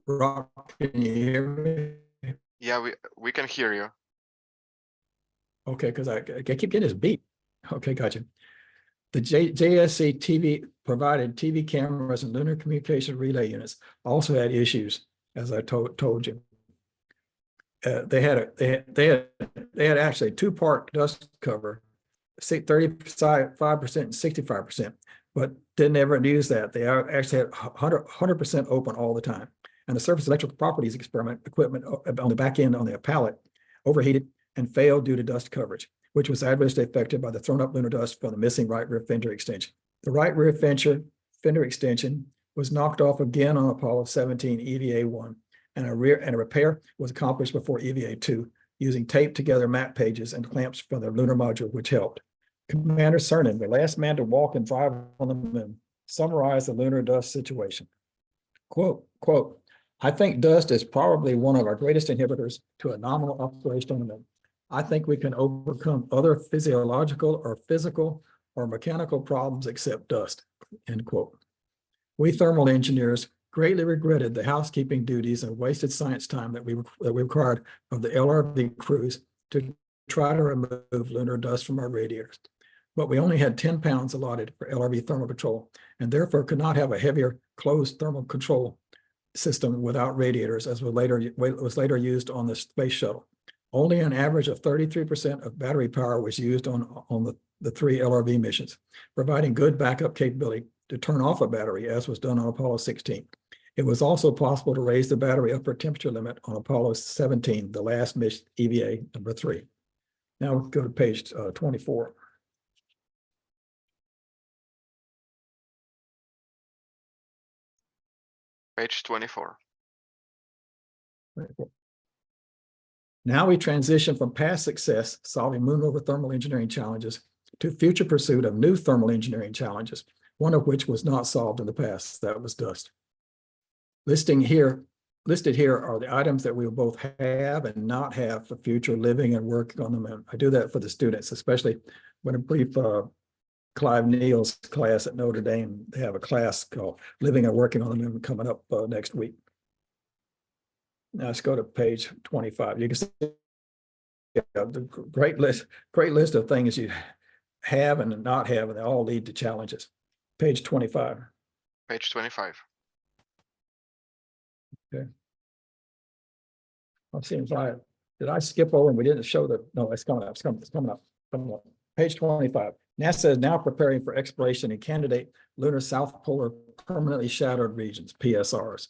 Rock, can you hear me? Yeah, we can hear you. Okay, because I keep getting this beep. Okay, gotcha. The JSC TV provided TV cameras and lunar communication relay units also had issues as I told you. They had actually two-part dust cover, 35% and 65%, but didn't ever use that. They actually had 100% open all the time. And the surface electrical properties equipment on the back end on the pallet overheated and failed due to dust coverage, which was adversely affected by the thrown up lunar dust from the missing right rear fender extension. The right rear fender extension was knocked off again on Apollo 17 EVA-1, and a repair was accomplished before EVA-2 using taped together map pages and clamps from the lunar module, which helped. Commander Cernan, the last man to walk and drive on the moon, summarized the lunar dust situation. Quote, I think dust is probably one of our greatest inhibitors to a nominal operation on the moon. I think we can overcome other physiological or physical or mechanical problems except dust, end quote. We thermal engineers greatly regretted the housekeeping duties and wasted science time that we required of the LRV crews to try to remove lunar dust from our radiators. But we only had 10 pounds allotted for LRV thermal control and therefore could not have a heavier closed thermal control system without radiators, as was later used on the space shuttle. Only an average of 33% of battery power was used on the three LRV missions, providing good backup capability to turn off a battery, as was done on Apollo 16. It was also possible to raise the battery upper temperature limit on Apollo 17, the last mission, EVA number 3. Now we'll go to page 24. Page 24. Now we transition from past success solving moon rover thermal engineering challenges to future pursuit of new thermal engineering challenges, one of which was not solved in the past. That was dust. Listed here are the items that we will both have and not have for future living and working on the moon. I do that for the students, especially when I brief Clive Neal's class at Notre Dame. They have a class called Living and Working on the Moon coming up next week. Now let's go to page 25. You can see the great list of things you have and not have, and they all lead to challenges. Page 25. Page 25. Okay. Let's see if did I skip over and we didn't show no, it's coming up, it's coming up. Page 25. NASA is now preparing for exploration in candidate lunar south polar permanently shadowed regions, PSRs.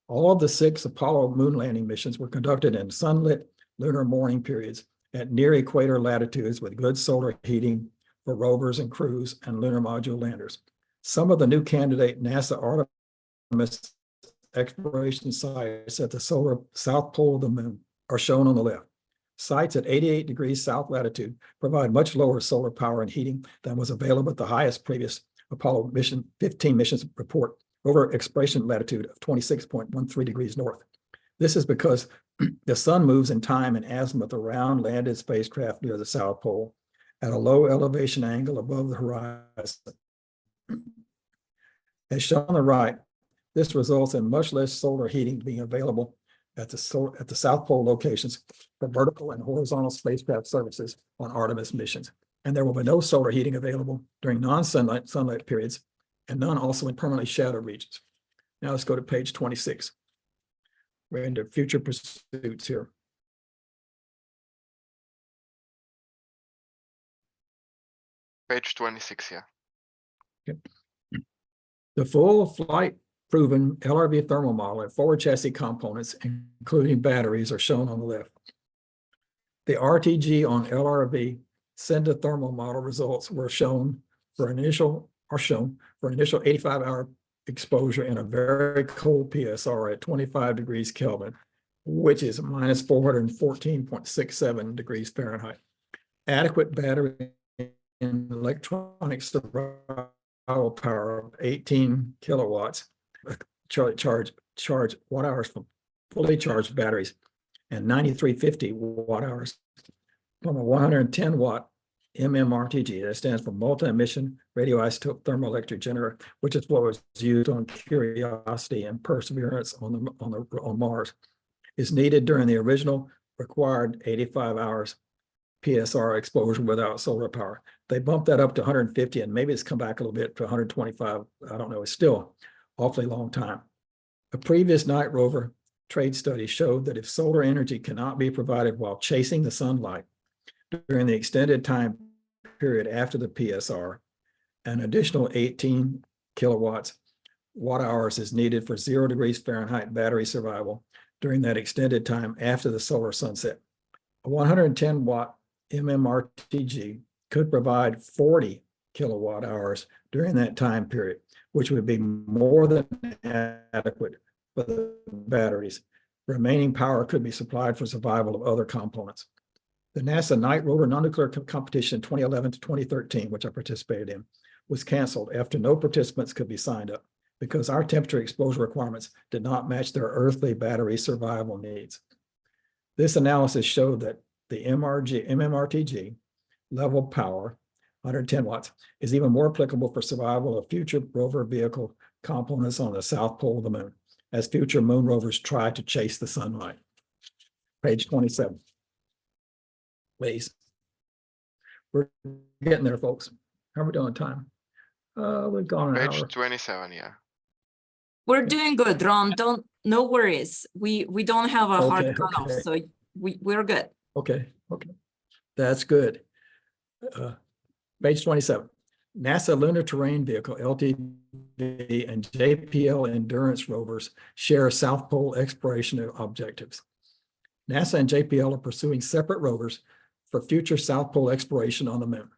All of the 6 Apollo moon landing missions were conducted in sunlit lunar morning periods at near equator latitudes with good solar heating for rovers and crews and lunar module landers. Some of the new candidate NASA Artemis exploration sites at the solar south pole of the moon are shown on the left. Sites at 88 degrees south latitude provide much lower solar power and heating than was available at the highest previous Apollo mission 15 missions report over exploration latitude of 26.13 degrees north. This is because the sun moves in time and azimuth around landed spacecraft near the South Pole at a low elevation angle above the horizon. As shown on the right, this results in much less solar heating being available at the South Pole locations for vertical and horizontal spacecraft services on Artemis missions. And there will be no solar heating available during non-sunlight periods, and none also in permanently shadowed regions. Now let's go to page 26. We're into future pursuits here. Page 26, yeah. Okay. The full flight proven LRV thermal model and forward chassis components, including batteries, are shown on the left. The RTG on LRV send-to-thermal model results were shown for initial 85-hour exposure in a very cold PSR at 25 degrees Kelvin, which is minus 414.67 degrees Fahrenheit. Adequate battery and electronic survival power of 18 kilowatts charge watt hours from fully charged batteries and 9350 watt hours from a 110 watt MMRTG, that stands for multi-emission radioisotope thermoelectric generator, which is what was used on Curiosity and Perseverance on Mars, is needed during the original required 85 hours PSR exposure without solar power. They bumped that up to 150, and maybe it's come back a little bit to 125. I don't know. It's still awfully long time. A previous night rover trade study showed that if solar energy cannot be provided while chasing the sunlight during the extended time period after the PSR, an additional 18 watt hours is needed for 0 degrees Fahrenheit battery survival during that extended time after the solar sunset. A 110 watt MMRTG could provide 40 kilowatt hours during that time period, which would be more than adequate for the batteries. Remaining power could be supplied for survival of other components. The NASA Night Rover non-nuclear competition 2011 to 2013, which I participated in, was canceled after no participants could be signed up because our temperature exposure requirements did not match their earthly battery survival needs. This analysis showed that the MMRTG level power, 110 watts, is even more applicable for survival of future rover vehicle components on the south pole of the moon, as future moon rovers try to chase the sunlight. Page 27. Please. We're getting there, folks. How are we doing time? We've gone an Page hour. 27, yeah. We're doing good, Ron. No worries. We don't have a hard Okay, cutoff, okay. so we're good. Okay, that's good. Page 27. NASA Lunar Terrain Vehicle, LTV, and JPL Endurance rovers share South Pole exploration objectives. NASA and JPL are pursuing separate rovers for future South Pole exploration on the moon.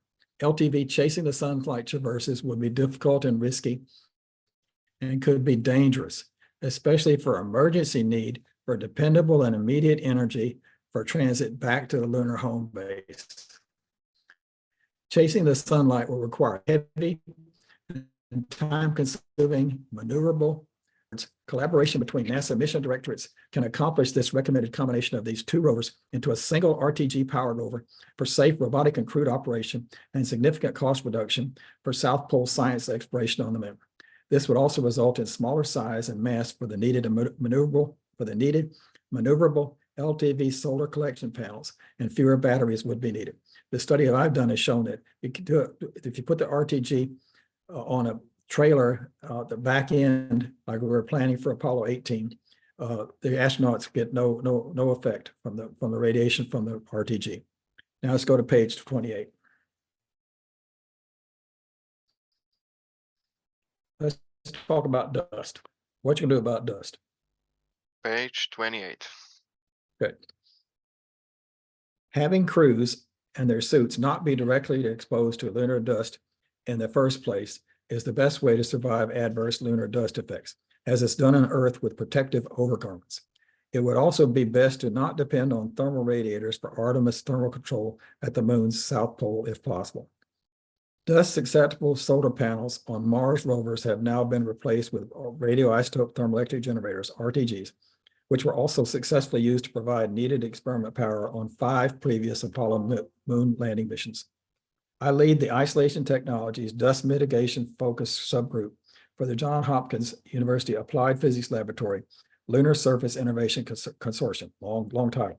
LTV chasing the sunlight traverses would be difficult and risky and could be dangerous, especially for emergency need for dependable and immediate energy for transit back to the lunar home base. Chasing the sunlight will require heavy and time-consuming, maneuverable. Collaboration between NASA mission directorates can accomplish this recommended combination of these two rovers into a single RTG-powered rover for safe robotic and crewed operation and significant cost reduction for South Pole science exploration on the moon. This would also result in smaller size and mass for the needed maneuverable LTV solar collection panels, and fewer batteries would be needed. The study that I've done has shown that you can do it if you put the RTG on a trailer, the back end, like we were planning for Apollo 18, the astronauts get no effect from the radiation from the RTG. Now let's go to page 28. Let's talk about dust. What you can do about dust? Page 28. Good. Having crews and their suits not be directly exposed to lunar dust in the first place is the best way to survive adverse lunar dust effects, as it's done on Earth with protective overgarments. It would also be best to not depend on thermal radiators for Artemis thermal control at the moon's south pole if possible. Dust-acceptable solar panels on Mars rovers have now been replaced with radioisotope thermoelectric generators, RTGs, which were also successfully used to provide needed experiment power on 5 previous Apollo moon landing missions. I lead the Isolation Technologies Dust Mitigation Focus Subgroup for the Johns Hopkins University Applied Physics Laboratory Lunar Surface Innovation Consortium, long title.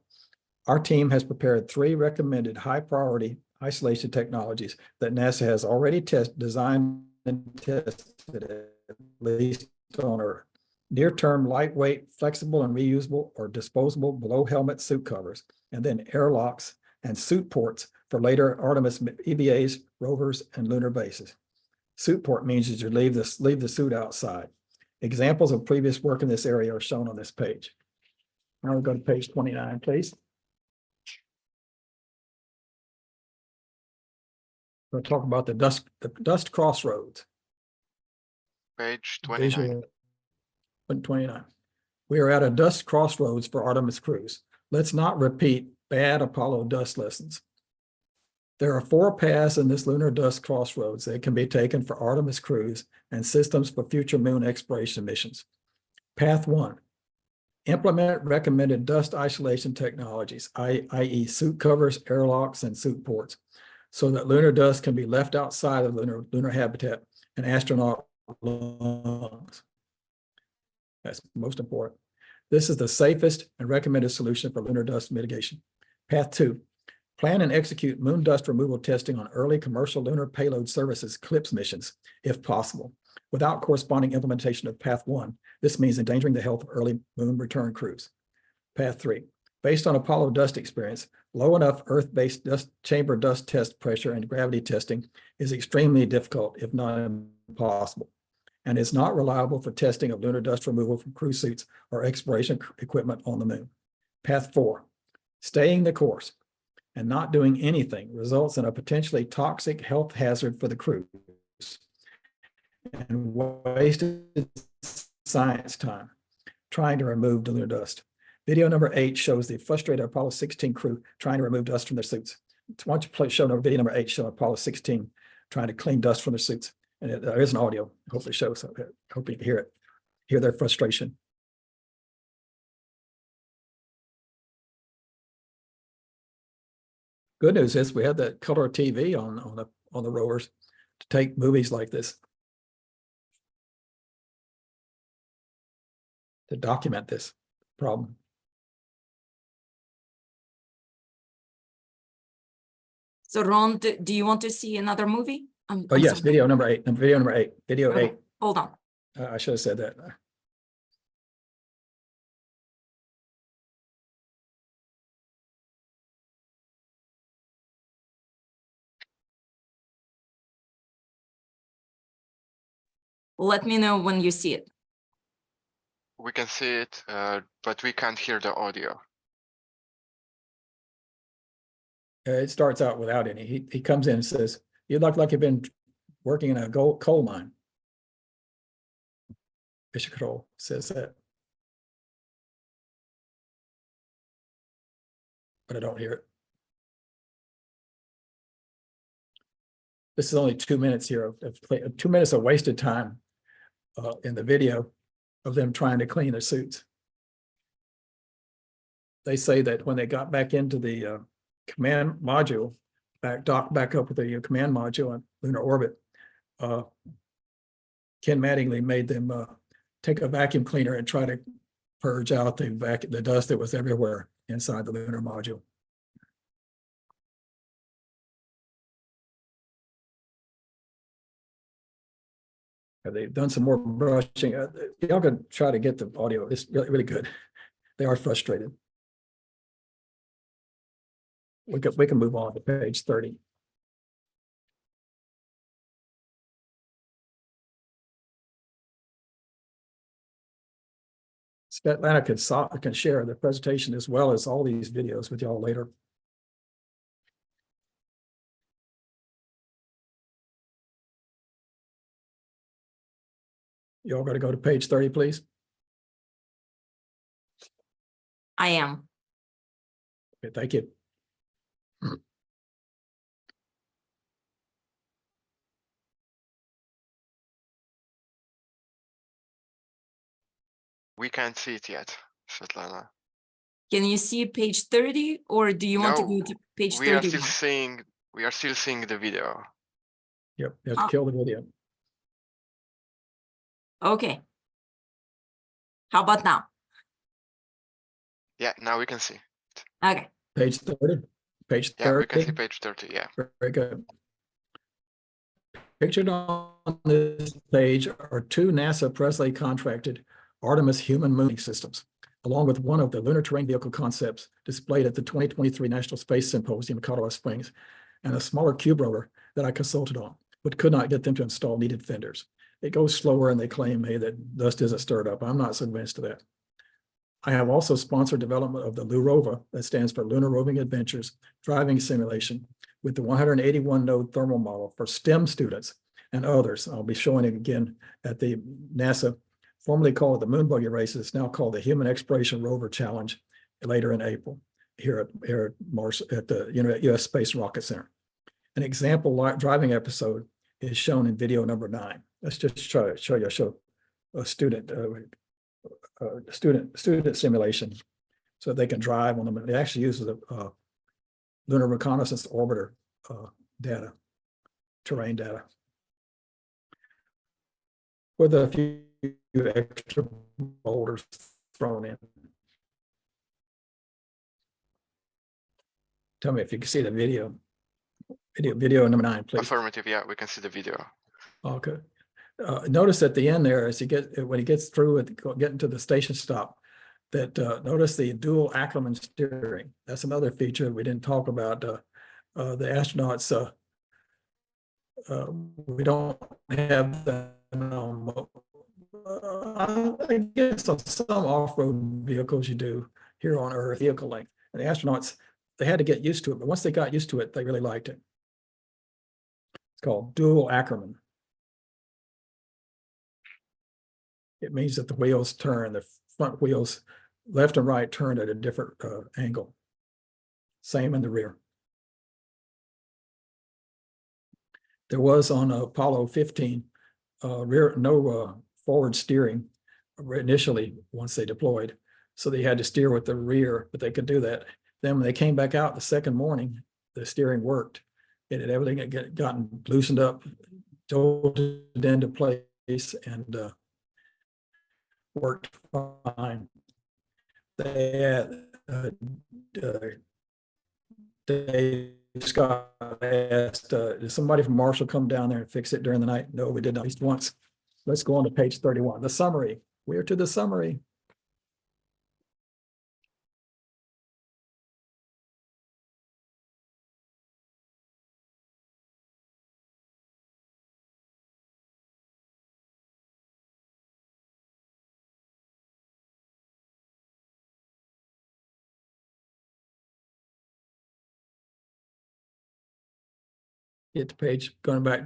Our team has prepared 3 recommended high-priority isolation technologies that NASA has already designed and tested at least on Earth. Near-term lightweight, flexible, and reusable or disposable below-helmet suit covers, and then airlocks and suit ports for later Artemis EVAs, rovers, and lunar bases. Suit port means that you leave the suit outside. Examples of previous work in this area are shown on this page. Now we'll go to page 29, please. We'll talk about the dust crossroads. Page 29. Visual 29. We are at a dust crossroads for Artemis crews. Let's not repeat bad Apollo dust lessons. There are 4 paths in this lunar dust crossroads that can be taken for Artemis crews and systems for future moon exploration missions. Path 1, implement recommended dust isolation technologies, i.e. suit covers, airlocks, and suit ports, so that lunar dust can be left outside of lunar habitat and astronaut lungs. That's most important. This is the safest and recommended solution for lunar dust mitigation. Path 2, Plan and execute moon dust removal testing on early commercial lunar payload services CLIPS missions, if possible, without corresponding implementation of Path 1. This means endangering the health of early moon return crews. Path 3. Based on Apollo dust experience, low enough Earth-based dust chamber dust test pressure and gravity testing is extremely difficult, if not impossible, and is not reliable for testing of lunar dust removal from crew suits or exploration equipment on the moon. Path 4. Staying the course and not doing anything results in a potentially toxic health hazard for the crews and wasted science time trying to remove the lunar dust. Video number 8 shows the frustrated Apollo 16 crew trying to remove dust from their suits. Why don't you show video number 8 showing Apollo 16 trying to clean dust from their suits. And there is an audio, hopefully it shows. I hope you can hear it, hear their frustration. Good news is we had that color TV on the rovers to take movies like this, to document this problem. So Ron, do you want to see another movie? Oh, I'm yes, sorry. video number 8, video Okay, 8. hold on. I should have said that. Let me know when you see it. We can see it, but we can't hear the audio. It starts out without any. He comes in and says, "You look like you've been working in a coal mine." Mission Control says that, but I don't hear it. This is only 2 minutes here of 2 minutes of wasted time in the video of them trying to clean their suits. They say that when they got back into the command module, docked back up with the command module on lunar orbit, Ken Mattingly made them take a vacuum cleaner and try to purge out the dust that was everywhere inside the lunar module. They've done some more brushing. Y'all could try to get the audio. It's really, really good. They are frustrated. We can move on to page 30. Svetlana can share the presentation as well as all these videos with y'all later. Y'all got to go to page 30, please. I am. Okay, thank you. We can't see it yet, Svetlana. Can you see page 30 or do you want to No, go to page We are 31? still seeing the video. Yep, you have to kill the video. Okay. How about now? Yeah, now we can see. Okay. Page 30. Page Yeah, 30. we can see page 30. Yeah. Very good. Pictured on this page are 2 NASA Presley contracted Artemis human mooning systems, along with one of the lunar terrain vehicle concepts displayed at the 2023 National Space Symposium in Colorado Springs, and a smaller cube rover that I consulted on, but could not get them to install needed fenders. It goes slower and they claim, hey, that dust isn't stirred up. I'm not so convinced of that. I have also sponsored development of the Rover, that stands for Lunar Roving Adventures Driving Simulation, with the 181 node thermal model for STEM students and others. I'll be showing it again at the NASA, formerly called the Moon Buggy Race. It's now called the Human Exploration Rover Challenge later in April here at Mars at the U.S. Space Rocket Center. An example driving episode is shown in video number 9. Let's just show a student simulation so they can drive on them. It actually uses a lunar reconnaissance orbiter data, terrain data, with a few extra boulders thrown in Tell me if you can see the video. Video number 9, please. Affirmative, yeah, we can see the video. Okay. Notice at the end there, as when he gets through with getting to the station stop, that notice the dual Ackerman steering. That's another feature we didn't talk about. The astronauts, we don't have that. I guess on some off-road vehicles you do here on Earth, vehicle length. And the astronauts, they had to get used to it, but once they got used to it, they really liked it. It's called dual Ackerman. It means that the wheels turn, the front wheels, left and right, turn at a different angle. Same in the rear. There was on Apollo 15, no forward steering initially once they deployed. So they had to steer with the rear, but they could do that. Then when they came back out the second morning, the steering worked. It had everything had gotten loosened up, jolted into place, and worked fine. They had Dave Scott asked, did somebody from Marshall come down there and fix it during the night? No, we did not, at least once. Let's go on to page 31, the summary. We are to the summary. Get to page, going back,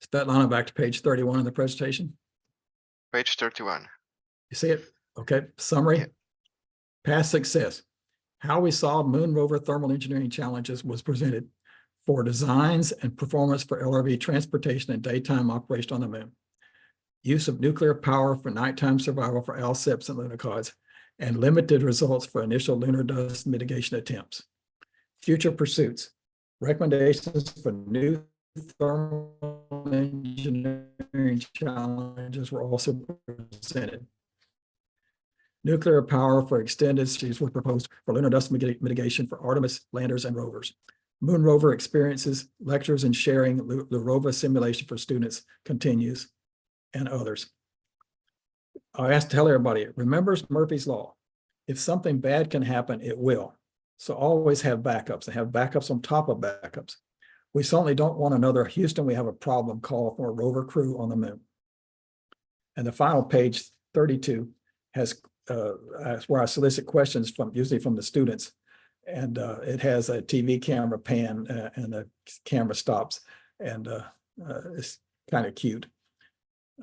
Svetlana, back to page 31 of the presentation. Page 31. You see it? Okay, summary. Yeah. Past success. How we solved moon rover thermal engineering challenges was presented for designs and performance for LRV transportation and daytime operation on the moon. Use of nuclear power for nighttime survival for ALSEPs and Lunokhods, and limited results for initial lunar dust mitigation attempts. Future pursuits. Recommendations for new thermal engineering challenges were also presented. Nuclear power for extended series were proposed for lunar dust mitigation for Artemis landers and rovers. Moon rover experiences, lectures, and sharing the Rover simulation for students continues, and others. I asked to tell everybody, remembers Murphy's Law. If something bad can happen, it will. So always have backups and have backups on top of backups. We certainly don't want another Houston, we have a problem call for a rover crew on the moon. And the final page 32 has where I solicit questions from usually from the students. And it has a TV camera pan and the camera stops. And it's kind of cute,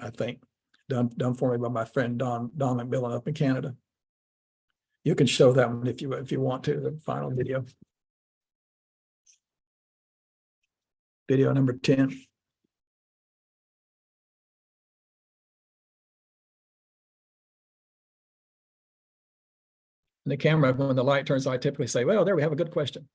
I think. Done for me by my friend Don McMillan up in Canada. You can show that one if you want to, the final video. Video number 10. And the camera, when the light turns on, I typically say, well, there we have a good question.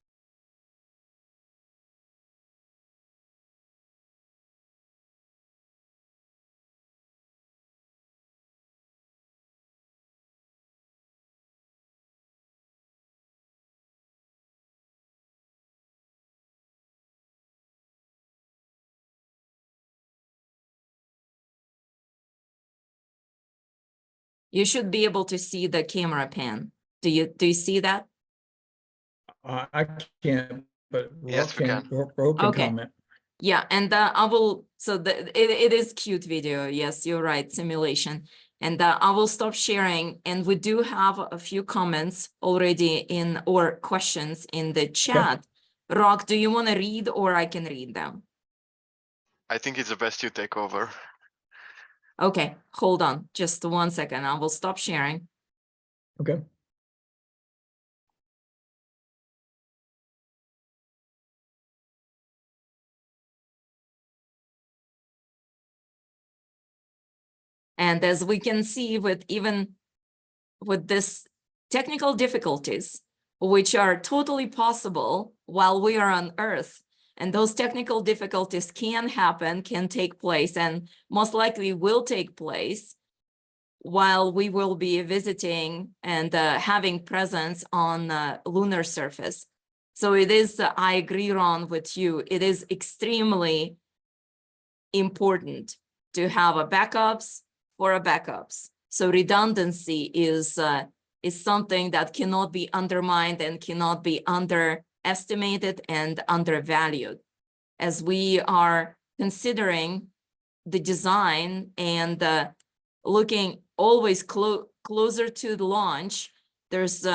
You should be able to see the camera pan. Do you see that? I can't, but Yes, we can. Rob can Okay. comment. Yeah, and I will, so it is cute video. Yes, you're right, simulation. And I will stop sharing. And we do have a few comments already or questions in the chat. Rock, do you want to read or I can read them? I think it's the best you take over. Okay, hold on just 1 second. I will stop sharing. Okay. And as we can see with this technical difficulties, which are totally possible while we are on Earth, and those technical difficulties can happen, can take place, and most likely will take place while we will be visiting and having presence on the lunar surface. So it is, I agree, Ron, with you. It is extremely important to have a backups for a backups. So redundancy is something that cannot be undermined and cannot be underestimated and undervalued. As we are considering the design and looking always closer to the launch, there's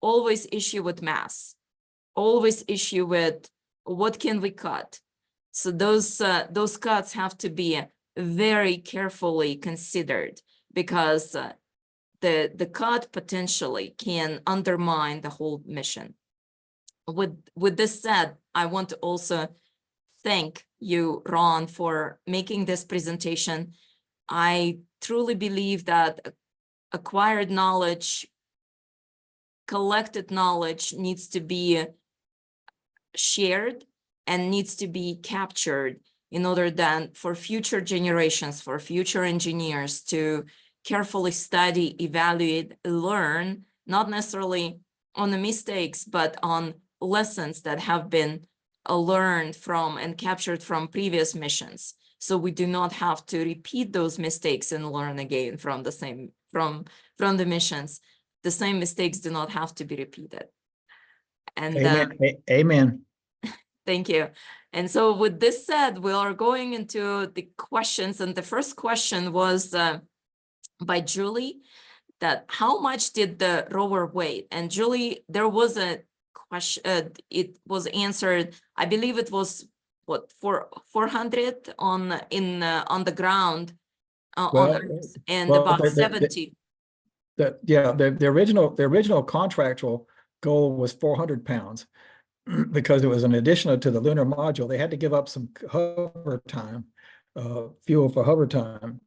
always issue with mass, always issue with what can we cut. So those cuts have to be very carefully considered, because the cut potentially can undermine the whole mission. With this said, I want to also thank you, Ron, for making this presentation. I truly believe that acquired knowledge, collected knowledge needs to be shared and needs to be captured in order then for future generations, for future engineers to carefully study, evaluate, learn, not necessarily on the mistakes, but on lessons that have been learned from and captured from previous missions. So we do not have to repeat those mistakes and learn again from the same, from the missions. The same mistakes do not have to be repeated. And Amen. Amen. thank you. And so with this said, we are going into the questions. And the first question was by Julie, that how much did the rover weigh? And Julie, there was a question, it was answered, I believe it was what, 400 on the ground Well, on Earth, and well, about 70. The original contractual goal was 400 pounds. Because it was an addition to the lunar module, they had to give up some hover time, fuel for hover time.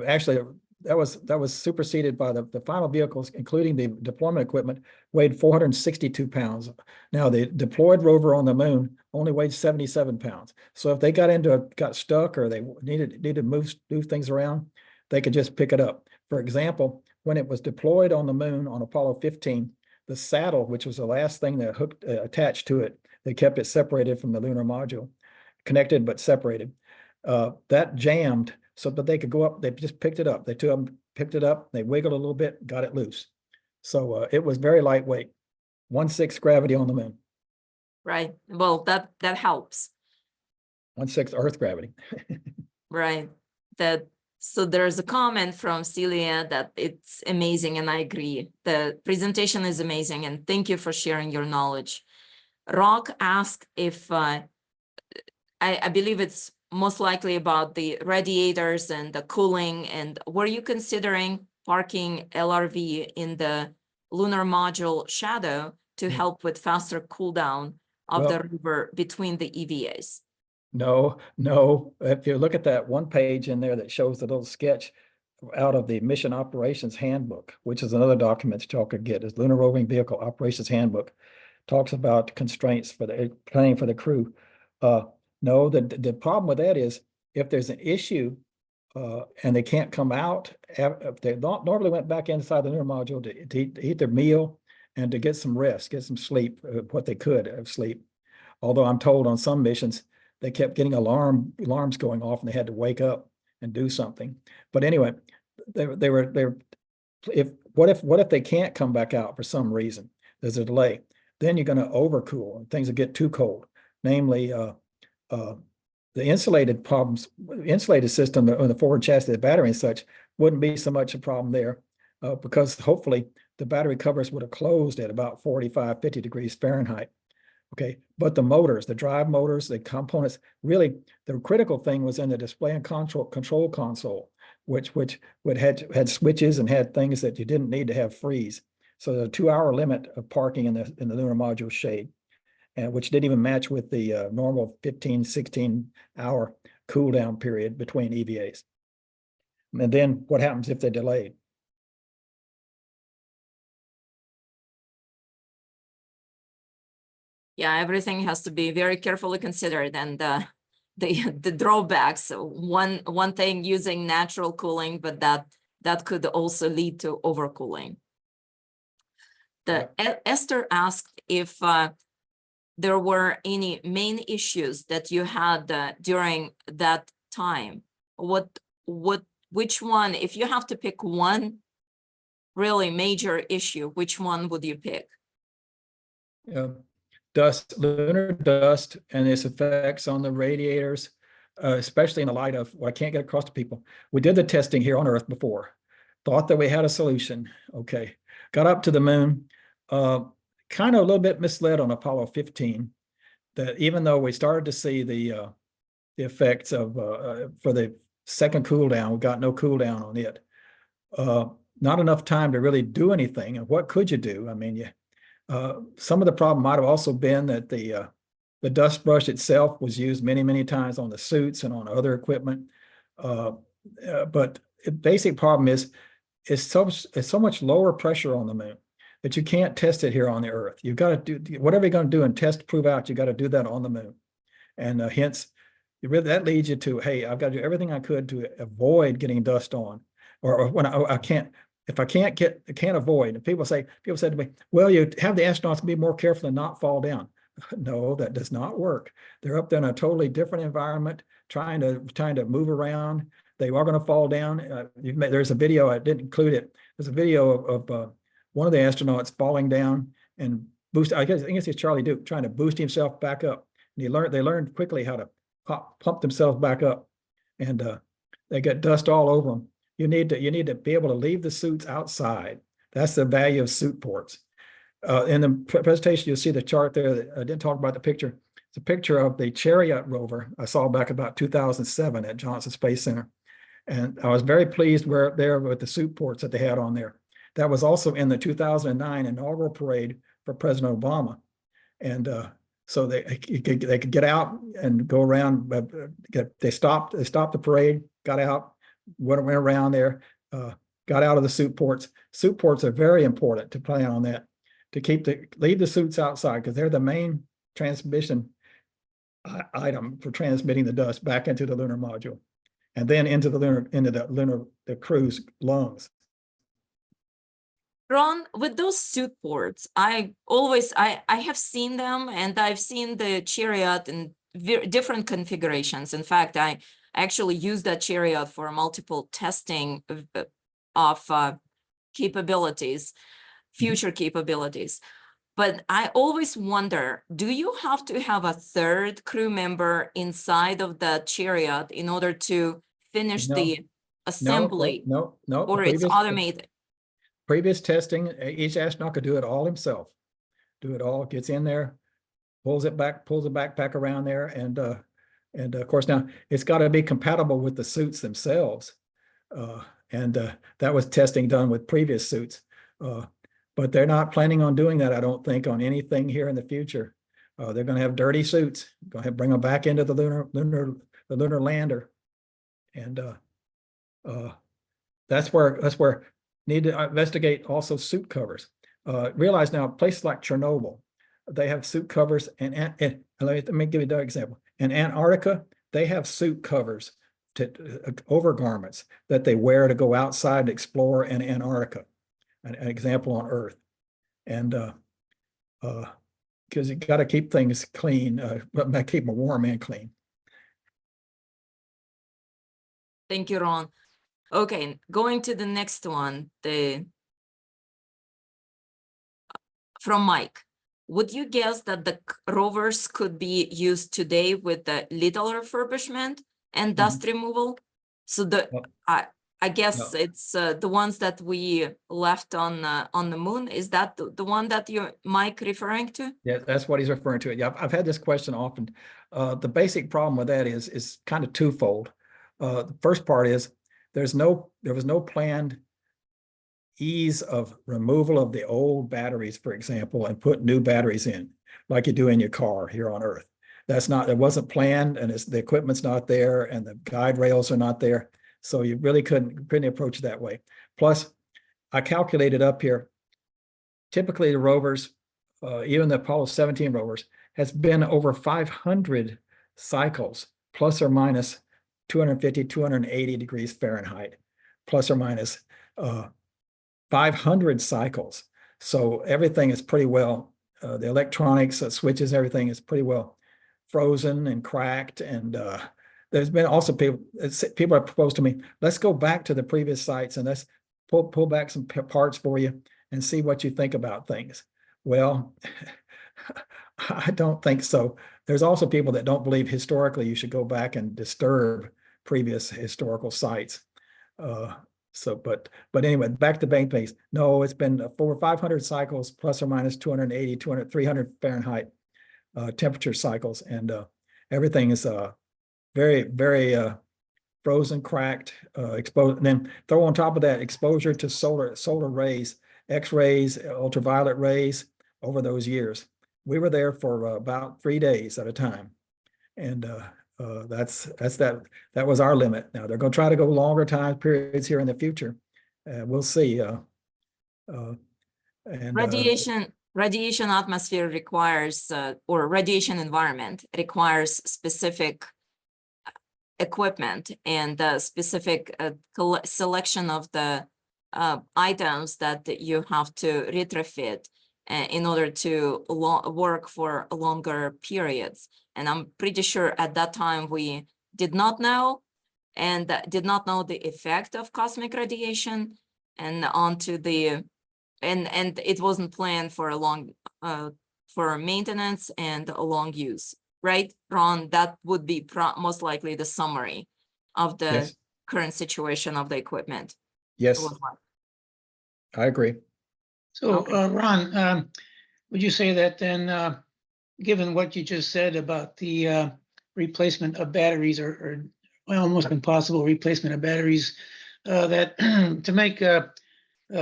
Actually, that was superseded by the final vehicles, including the deployment equipment, weighed 462 pounds. Now, the deployed rover on the moon only weighed 77 pounds. So if they got stuck or they needed to move things around, they could just pick it up. For example, when it was deployed on the moon on Apollo 15, the saddle, which was the last thing that attached to it, they kept it separated from the lunar module, connected but separated. That jammed, so that they could go up. They just picked it up. They picked it up. They wiggled a little bit, got it loose. So it was very lightweight, 1/6 gravity on the moon. Right. Well, that helps. 1/6 Earth gravity. Right. So there's a comment from Celia that it's amazing, and I agree. The presentation is amazing, and thank you for sharing your knowledge. Rock asked if, I believe it's most likely about the radiators and the cooling, and were you considering parking LRV in the lunar module shadow to help with faster cool down of the rover between the EVAs? No. If you look at that one page in there that shows the little sketch out of the Mission Operations Handbook, which is another document that y'all could get, is Lunar Roving Vehicle Operations Handbook, talks about constraints for the planning for the crew. No, the problem with that is if there's an issue and they can't come out, if they normally went back inside the lunar module to eat their meal and to get some rest, get some sleep, what they could of sleep. Although I'm told on some missions, they kept getting alarms going off and they had to wake up and do something. But anyway, what if they can't come back out for some reason? There's a delay. Then you're going to overcool and things will get too cold. Namely, the insulated system on the forward chassis, the battery and such, wouldn't be so much a problem there because hopefully the battery covers would have closed at about 45, 50 degrees Fahrenheit. Okay, but the motors, the drive motors, the components, really the critical thing was in the display and control console, which had switches and had things that you didn't need to have freeze. So the 2-hour limit of parking in the lunar module shade, and which didn't even match with the normal 15, 16-hour cool down period between EVAs. And then what happens if they're delayed? Yeah, everything has to be very carefully considered, and the drawbacks. One thing, using natural cooling, but that could also lead to overcooling. Esther asked if there were any main issues that you had during that time. Which one, if you have to pick one really major issue, which one would you pick? Dust, lunar dust, and its effects on the radiators, especially in the light of, well, I can't get across to people. We did the testing here on Earth before, thought that we had a solution. Okay, got up to the moon, kind of a little bit misled on Apollo 15, that even though we started to see the effects of, for the second cool down, we got no cool down on it. Not enough time to really do anything. And what could you do? I mean, some of the problem might have also been that the dust brush itself was used many, many times on the suits and on other equipment. But the basic problem is it's so much lower pressure on the moon that you can't test it here on the Earth. You've got to do whatever you're going to do and test, prove out, you got to do that on the moon. And hence, that leads you to, hey, I've got to do everything I could to avoid getting dust on, or when I can't. If I can't avoid, and people said to me, well, you have the astronauts be more careful and not fall down. No, that does not work. They're up there in a totally different environment, trying to move around. They are going to fall down. There's a video, I didn't include it. There's a video of one of the astronauts falling down and I guess it's Charlie Duke trying to boost himself back up. And they learned quickly how to pump themselves back up, and they get dust all over them. You need to be able to leave the suits outside. That's the value of suit ports. In the presentation, you'll see the chart there. I didn't talk about the picture. It's a picture of the Chariot rover I saw back about 2007 at Johnson Space Center. And I was very pleased there with the suit ports that they had on there. That was also in the 2009 inaugural parade for President Obama. And so they could get out and go around. They stopped the parade, got out, went around there, got out of the suit ports. Suit ports are very important to plan on that, to leave the suits outside, because they're the main transmission item for transmitting the dust back into the lunar module, and then into the crew's lungs. Ron, with those suit ports, I have seen them, and I've seen the Chariot in different configurations. In fact, I actually used that Chariot for multiple testing of capabilities, future capabilities. But I always wonder, do you have to have a third crew member inside of the Chariot in order to finish the assembly? No. Or it's automated? Previous testing, each astronaut could do it all himself. Do it all, gets in there, pulls the backpack around there, and of course now it's got to be compatible with the suits themselves. That was testing done with previous suits. But they're not planning on doing that, I don't think, on anything here in the future. They're going to have dirty suits. Go ahead, bring them back into the lunar lander, and that's where need to investigate also suit covers. Realize now places like Chernobyl, they have suit covers, and let me give you another example. In Antarctica, they have suit covers, overgarments that they wear to go outside and explore in Antarctica. An example on Earth. And because you got to keep things clean, keep them warm and clean. Thank you, Ron. Okay, going to the next one, from Mike. Would you guess that the rovers could be used today with the little refurbishment and dust removal? So I guess it's the ones that we left on the moon. Is that the one that you're, Mike, referring to? Yeah, that's what he's referring to. Yeah, I've had this question often. The basic problem with that is kind of twofold. The first part is there was no planned ease of removal of the old batteries, for example, and put new batteries in, like you do in your car here on Earth. It wasn't planned, and the equipment's not there, and the guide rails are not there. So you really couldn't approach it that way. Plus, I calculated up here, typically the rovers, even the Apollo 17 rovers, has been over 500 cycles, plus or minus 250, 280 degrees Fahrenheit, plus or minus 500 cycles. So everything is pretty well, the electronics, switches, everything is pretty well frozen and cracked. And there's been also people have proposed to me, let's go back to the previous sites and let's pull back some parts for you and see what you think about things. Well, I don't think so. There's also people that don't believe historically you should go back and disturb previous historical sites. But anyway, back to main base. No, it's been 400 or 500 cycles, plus or minus 280, 200, 300 Fahrenheit temperature cycles. And everything is very, very frozen, cracked, exposed. And then throw on top of that exposure to solar rays, X-rays, ultraviolet rays over those years. We were there for about 3 days at a time. And that was our limit. Now they're going to try to go longer time periods here in the future. We'll see. Radiation atmosphere requires, or radiation environment requires specific equipment and specific selection of the items that you have to retrofit in order to work for longer periods. And I'm pretty sure at that time we did not know the effect of cosmic radiation and onto the, and it wasn't planned for a long, for maintenance and a long use, right, Ron? That would be most likely the summary of the Yes. current situation of the equipment. Yes, I agree. So, Okay. Ron, would you say that then, given what you just said about the replacement of batteries or almost impossible replacement of batteries, that to make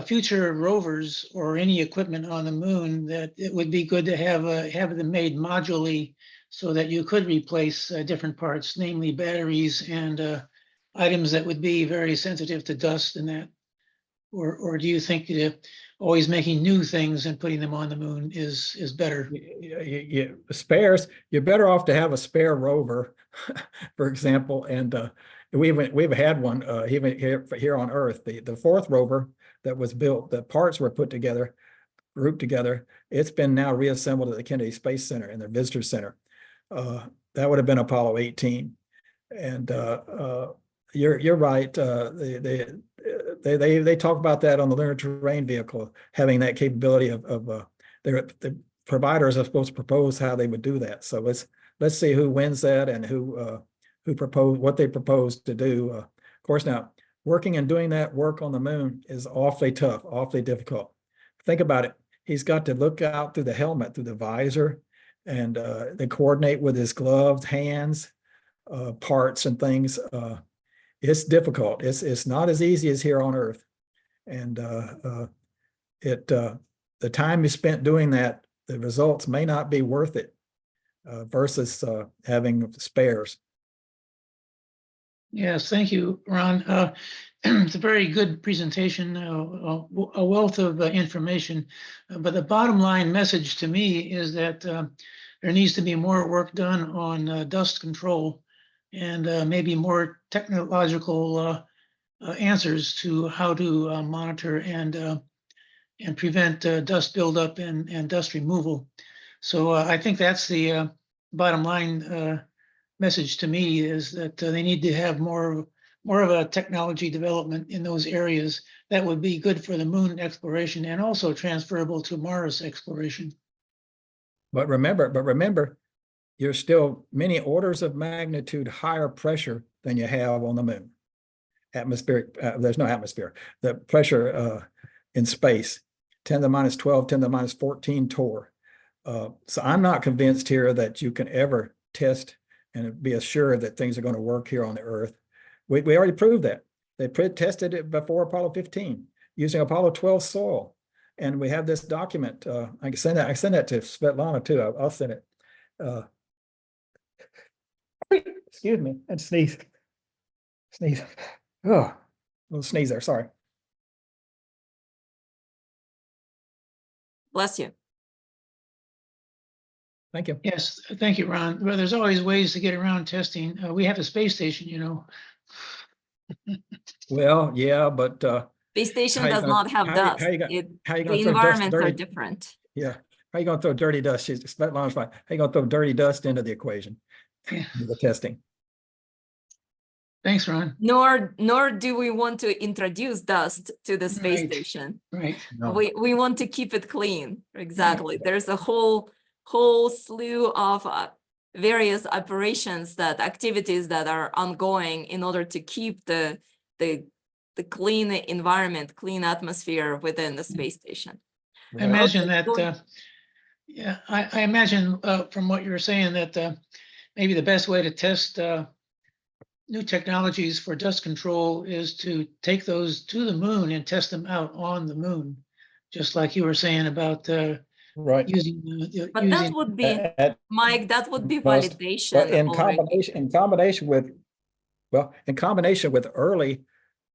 future rovers or any equipment on the moon, that it would be good to have them made modularly so that you could replace different parts, namely batteries and items that would be very sensitive to dust and that? Or do you think always making new things and putting them on the moon is better? Spares, you're better off to have a spare rover, for example. And we've had one even here on Earth. The fourth rover that was built, the parts were put together, grouped together. It's been now reassembled at the Kennedy Space Center in their visitor center. That would have been Apollo 18. And you're right. They talk about that on the Lunar Terrain Vehicle, having that capability of the providers are supposed to propose how they would do that. So let's see who wins that and who propose what they propose to do. Of course, now working and doing that work on the moon is awfully tough, awfully difficult. Think about it. He's got to look out through the helmet, through the visor, and then coordinate with his gloved hands, parts and things. It's difficult. It's not as easy as here on Earth. And the time you spent doing that, the results may not be worth it versus having spares. Yes, thank you, Ron. It's a very good presentation, a wealth of information. But the bottom line message to me is that there needs to be more work done on dust control and maybe more technological answers to how to monitor and prevent dust buildup and dust removal. So I think that's the bottom line message to me, is that they need to have more of a technology development in those areas that would be good for the moon exploration and also transferable to Mars exploration. But remember, you're still many orders of magnitude higher pressure than you have on the moon. Atmospheric, there's no atmosphere. The pressure in space, 10 to the minus 12, 10 to the minus 14 torr. So I'm not convinced here that you can ever test and be assured that things are going to work here on the Earth. We already proved that. They tested it before Apollo 15 using Apollo 12 soil. And we have this document. I can send that to Svetlana too. I'll send it. Excuse me, and sneeze. Oh, little sneeze there, sorry. Bless you. Thank you. Yes, thank you, Ron. Well, there's always ways to get around testing. We have a space station, you know. Well, yeah, but Space station How you does gonna- not have how dust. you gonna- It, how you the gonna throw environments are dirty? different. Yeah. How you gonna throw dirty dust? Svetlan's fine. How you gonna throw dirty dust into the equation? Yeah. The testing. Thanks, Ron. Nor do we want to introduce dust to the space Right. station. Right. No. We want to keep it clean. Exactly. There's a whole slew of various operations activities that are ongoing in order to keep the clean environment, clean atmosphere within the space station. I imagine Okay, that, go- yeah, I imagine from what you were saying that maybe the best way to test new technologies for dust control is to take those to the moon and test them out on the moon. Just like you were saying about Right. using, But that would be, At Mike, that would be most- validation. But in already. combination with early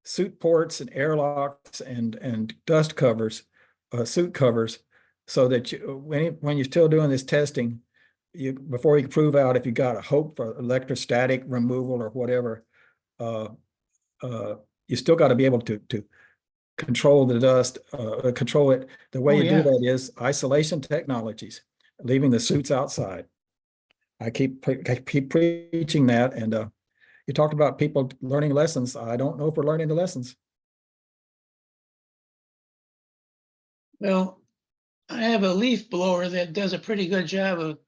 suit ports and airlocks and dust covers, suit covers, so that when you're still doing this testing, before you prove out if you got a hope for electrostatic removal or whatever, you still got to be able to control the dust, control it. The way Oh, you yeah. do that is isolation technologies, leaving the suits outside. I keep preaching that, and you talked about people learning lessons. I don't know if we're learning the lessons. Well, I have a leaf blower that does a pretty good job of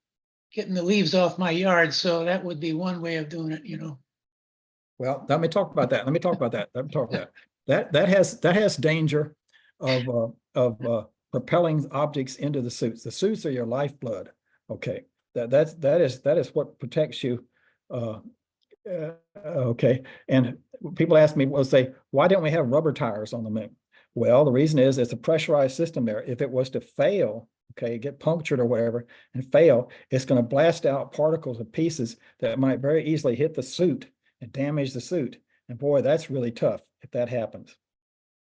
getting the leaves off my yard, so that would be one way of doing it, you know. Well, let me talk about that. Let me talk about that. Let me talk about that. That has danger of propelling objects into the suits. The suits are your lifeblood. Okay, that is what protects you. Okay, and people ask me, will say, why don't we have rubber tires on the moon? Well, the reason is it's a pressurized system there. If it was to fail, okay, get punctured or whatever and fail, it's going to blast out particles and pieces that might very easily hit the suit and damage the suit. And boy, that's really tough if that happens.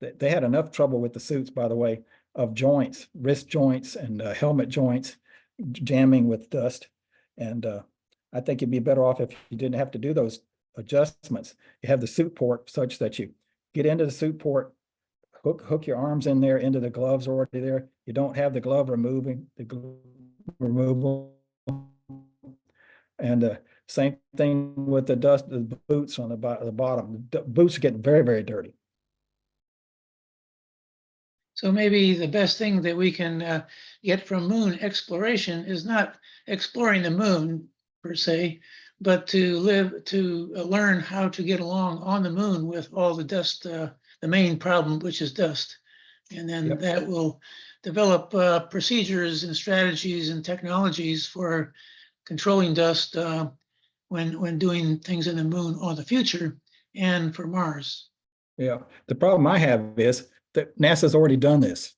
They had enough trouble with the suits, by the way, of joints, wrist joints and helmet joints jamming with dust. And I think you'd be better off if you didn't have to do those adjustments. You have the suit port such that you get into the suit port, hook your arms in there into the gloves already there. You don't have the glove removal. And same thing with the dust, the boots on the bottom. The boots get very, very dirty. So maybe the best thing that we can get from moon exploration is not exploring the moon per se, but to learn how to get along on the moon with all the dust, the main problem, which is dust. And then Yep. that will develop procedures and strategies and technologies for controlling dust when doing things in the moon or the future and for Mars. Yeah. The problem I have is that NASA's already done this.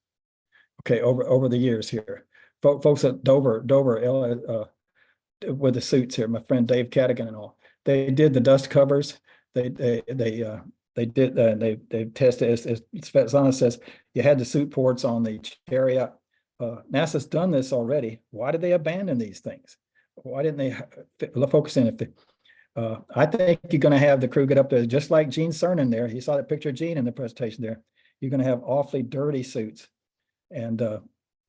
Okay, over the years here, folks at Dover, with the suits here, my friend Dave Cadigan and all, they did the dust covers. They tested, as Svetlana says, you had the suit ports on the chariot. NASA's done this already. Why did they abandon these things? Why didn't they focus in? I think you're going to have the crew get up there, just like Gene Cernan there. You saw that picture of Gene in the presentation there. You're going to have awfully dirty suits. And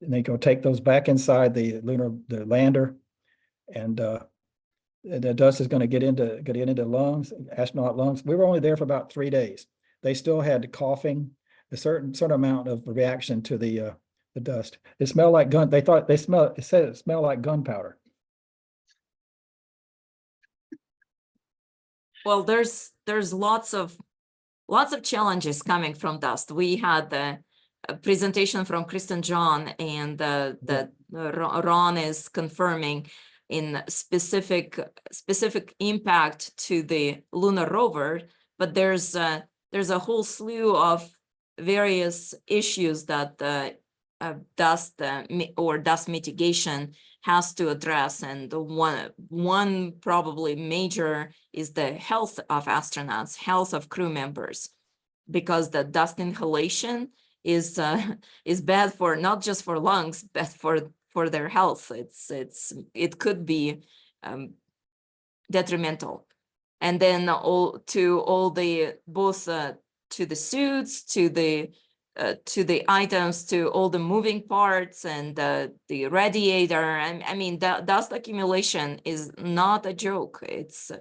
they go take those back inside the lander. And the dust is going to get into lungs, astronaut lungs. We were only there for about 3 days. They still had coughing, a certain amount of reaction to the dust. It smelled like gun. It said it smelled like gunpowder. Well, there's lots of challenges coming from dust. We had a presentation from Kristen John, and that Ron is confirming in specific impact to the Lunar Rover, but there's a whole slew of various issues that dust or dust mitigation has to address, and one probably major is the health of astronauts, health of crew members, because the dust inhalation is bad for not just for lungs, but for their health. It could be detrimental. And then all the both to the suits, to the items, to all the moving parts and the radiator. I mean, dust accumulation is not a joke. It's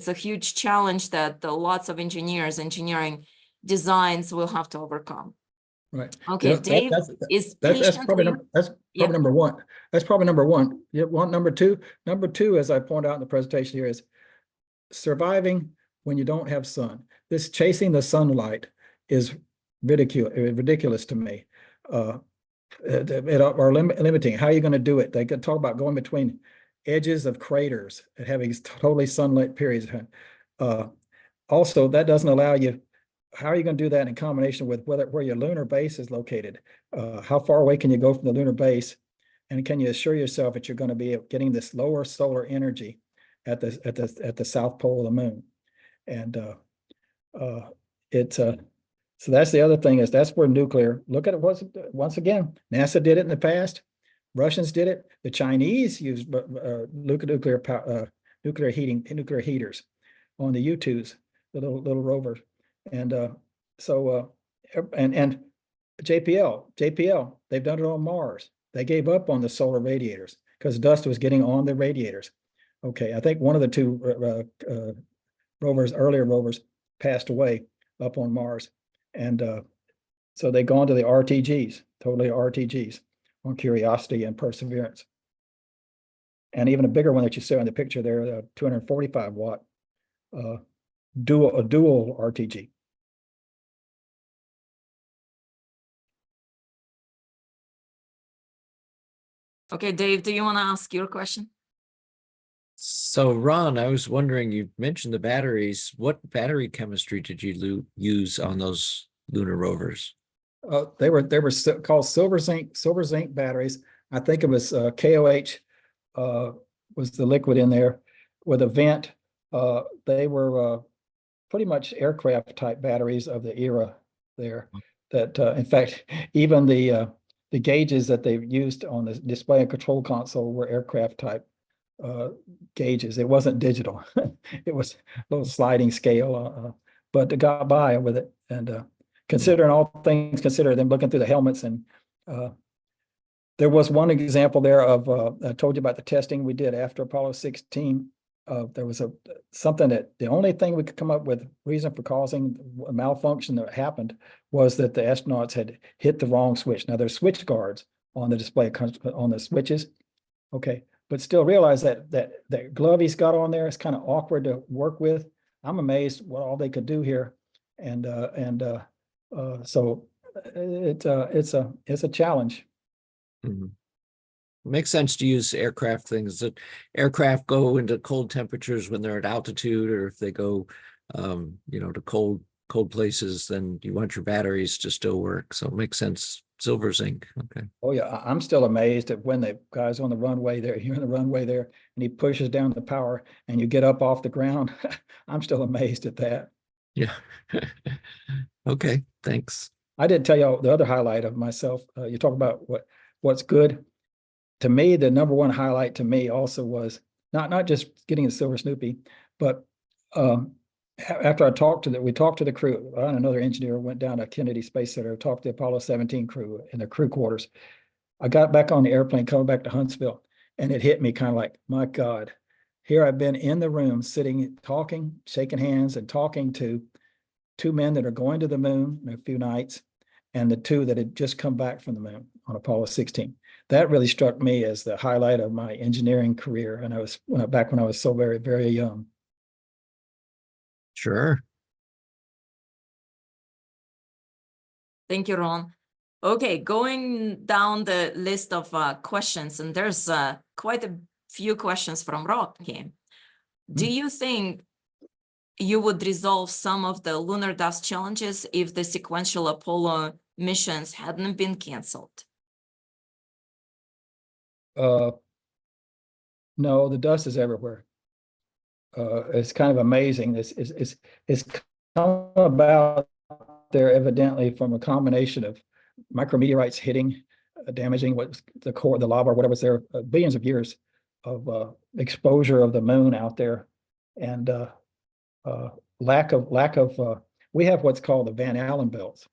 a huge challenge that lots of engineering designs will have to overcome. Right. Okay, Yeah, Dave is that's probably patiently. that's Yeah. probably number one. That's probably number one. Yeah, one, number two. Number two, as I point out in the presentation here, is surviving when you don't have sun. This chasing the sunlight is ridiculous to me. Limiting. How are you going to do it? They could talk about going between edges of craters and having totally sunlit periods. Also, that doesn't allow you. How are you going to do that in combination with where your lunar base is located? How far away can you go from the lunar base? And can you assure yourself that you're going to be getting this lower solar energy at the south pole of the moon? And so that's the other thing, is that's where nuclear. Look at it once again. NASA did it in the past. Russians did it. The Chinese used nuclear heaters on the U-2s, the little rovers. And and JPL, they've done it on Mars. They gave up on the solar radiators because dust was getting on the radiators. Okay, I think one of the two earlier rovers passed away up on Mars. And so they've gone to the RTGs, totally RTGs, on Curiosity and Perseverance. And even a bigger one that you see on the picture there, the 245 watt dual RTG. Okay, Dave, do you want to ask your question? So Ron, I was wondering, you mentioned the batteries. What battery chemistry did you use on those lunar rovers? They were called silver zinc batteries. I think it was KOH was the liquid in there with a vent. They were pretty much aircraft type batteries of the era there. That in fact, even the gauges that they used on the display and control console were aircraft type gauges. It wasn't digital. It was a little sliding scale, but it got by with it. And considering all things considered, them looking through the helmets, and there was one example there of I told you about the testing we did after Apollo 16. There was something that the only thing we could come up with reason for causing a malfunction that happened was that the astronauts had hit the wrong switch. Now there's switch guards on the display on the switches, okay, but still realize that glove he's got on there is kind of awkward to work with. I'm amazed what all they could do here, and so it's a challenge. Mm-hmm. Makes sense to use aircraft things. That aircraft go into cold temperatures when they're at altitude, or if they go, to cold places, then you want your batteries to still work. So it makes sense. Silver zinc. Okay. Oh yeah, I'm still amazed at when the guy's on the runway there, you're on the runway there, and he pushes down the power, and you get up off the ground. I'm still amazed at that. Yeah. Okay. Thanks. I didn't tell you the other highlight of myself. You talk about what's good. To me, the number one highlight to me also was not just getting the Silver Snoopy, but after we talked to the crew. Another engineer went down to Kennedy Space Center, talked to the Apollo 17 crew in the crew quarters. I got back on the airplane coming back to Huntsville, and it hit me kind of like, my God, here I've been in the room sitting, talking, shaking hands, and talking to two men that are going to the moon in a few nights, and the two that had just come back from the moon on Apollo 16. That really struck me as the highlight of my engineering career. And I was back when I was so very, very young. Sure. Thank you, Ron. Okay, going down the list of questions, and there's quite a few questions from Rocky. Do you think you would resolve some of the lunar dust challenges if the sequential Apollo missions hadn't been canceled? No, the dust is everywhere. It's kind of amazing. It's come about there evidently from a combination of micrometeorites hitting, damaging what the core, the lava, or whatever was there, billions of years of exposure of the moon out there, and lack of we have what's called the Van Allen belts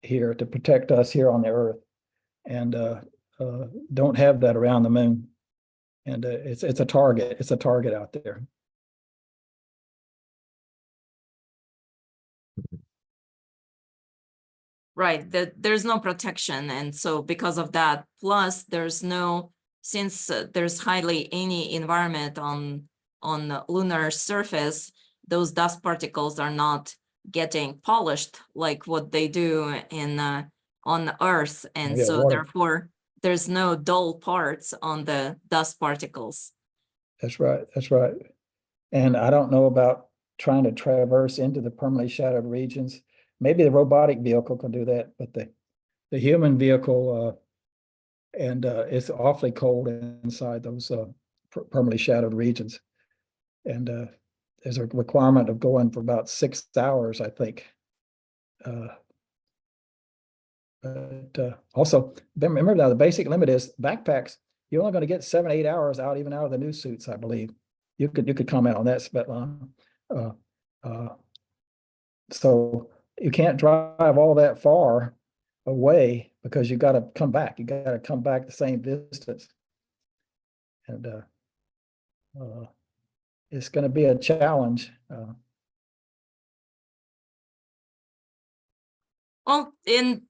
here to protect us here on the Earth, and don't have that around the moon. And it's a target. It's a target out there. Right, that there's no protection, and so because of that, plus there's no, since there's hardly any environment on the lunar surface, those dust particles are not getting polished like what they do in on the Earth, and Yeah, so water. therefore there's no dull parts on the dust particles. That's right. That's right. And I don't know about trying to traverse into the permanently shadowed regions. Maybe the robotic vehicle can do that, but the human vehicle and it's awfully cold inside those permanently shadowed regions. And there's a requirement of going for about 6 hours, I think. But also, remember now, the basic limit is backpacks. You're only going to get 7 or 8 hours out, even out of the new suits, I believe. You could comment on that, Svetlana. So you can't drive all that far away because you got to come back. You got to come back the same distance, and it's going to be a challenge. Well, and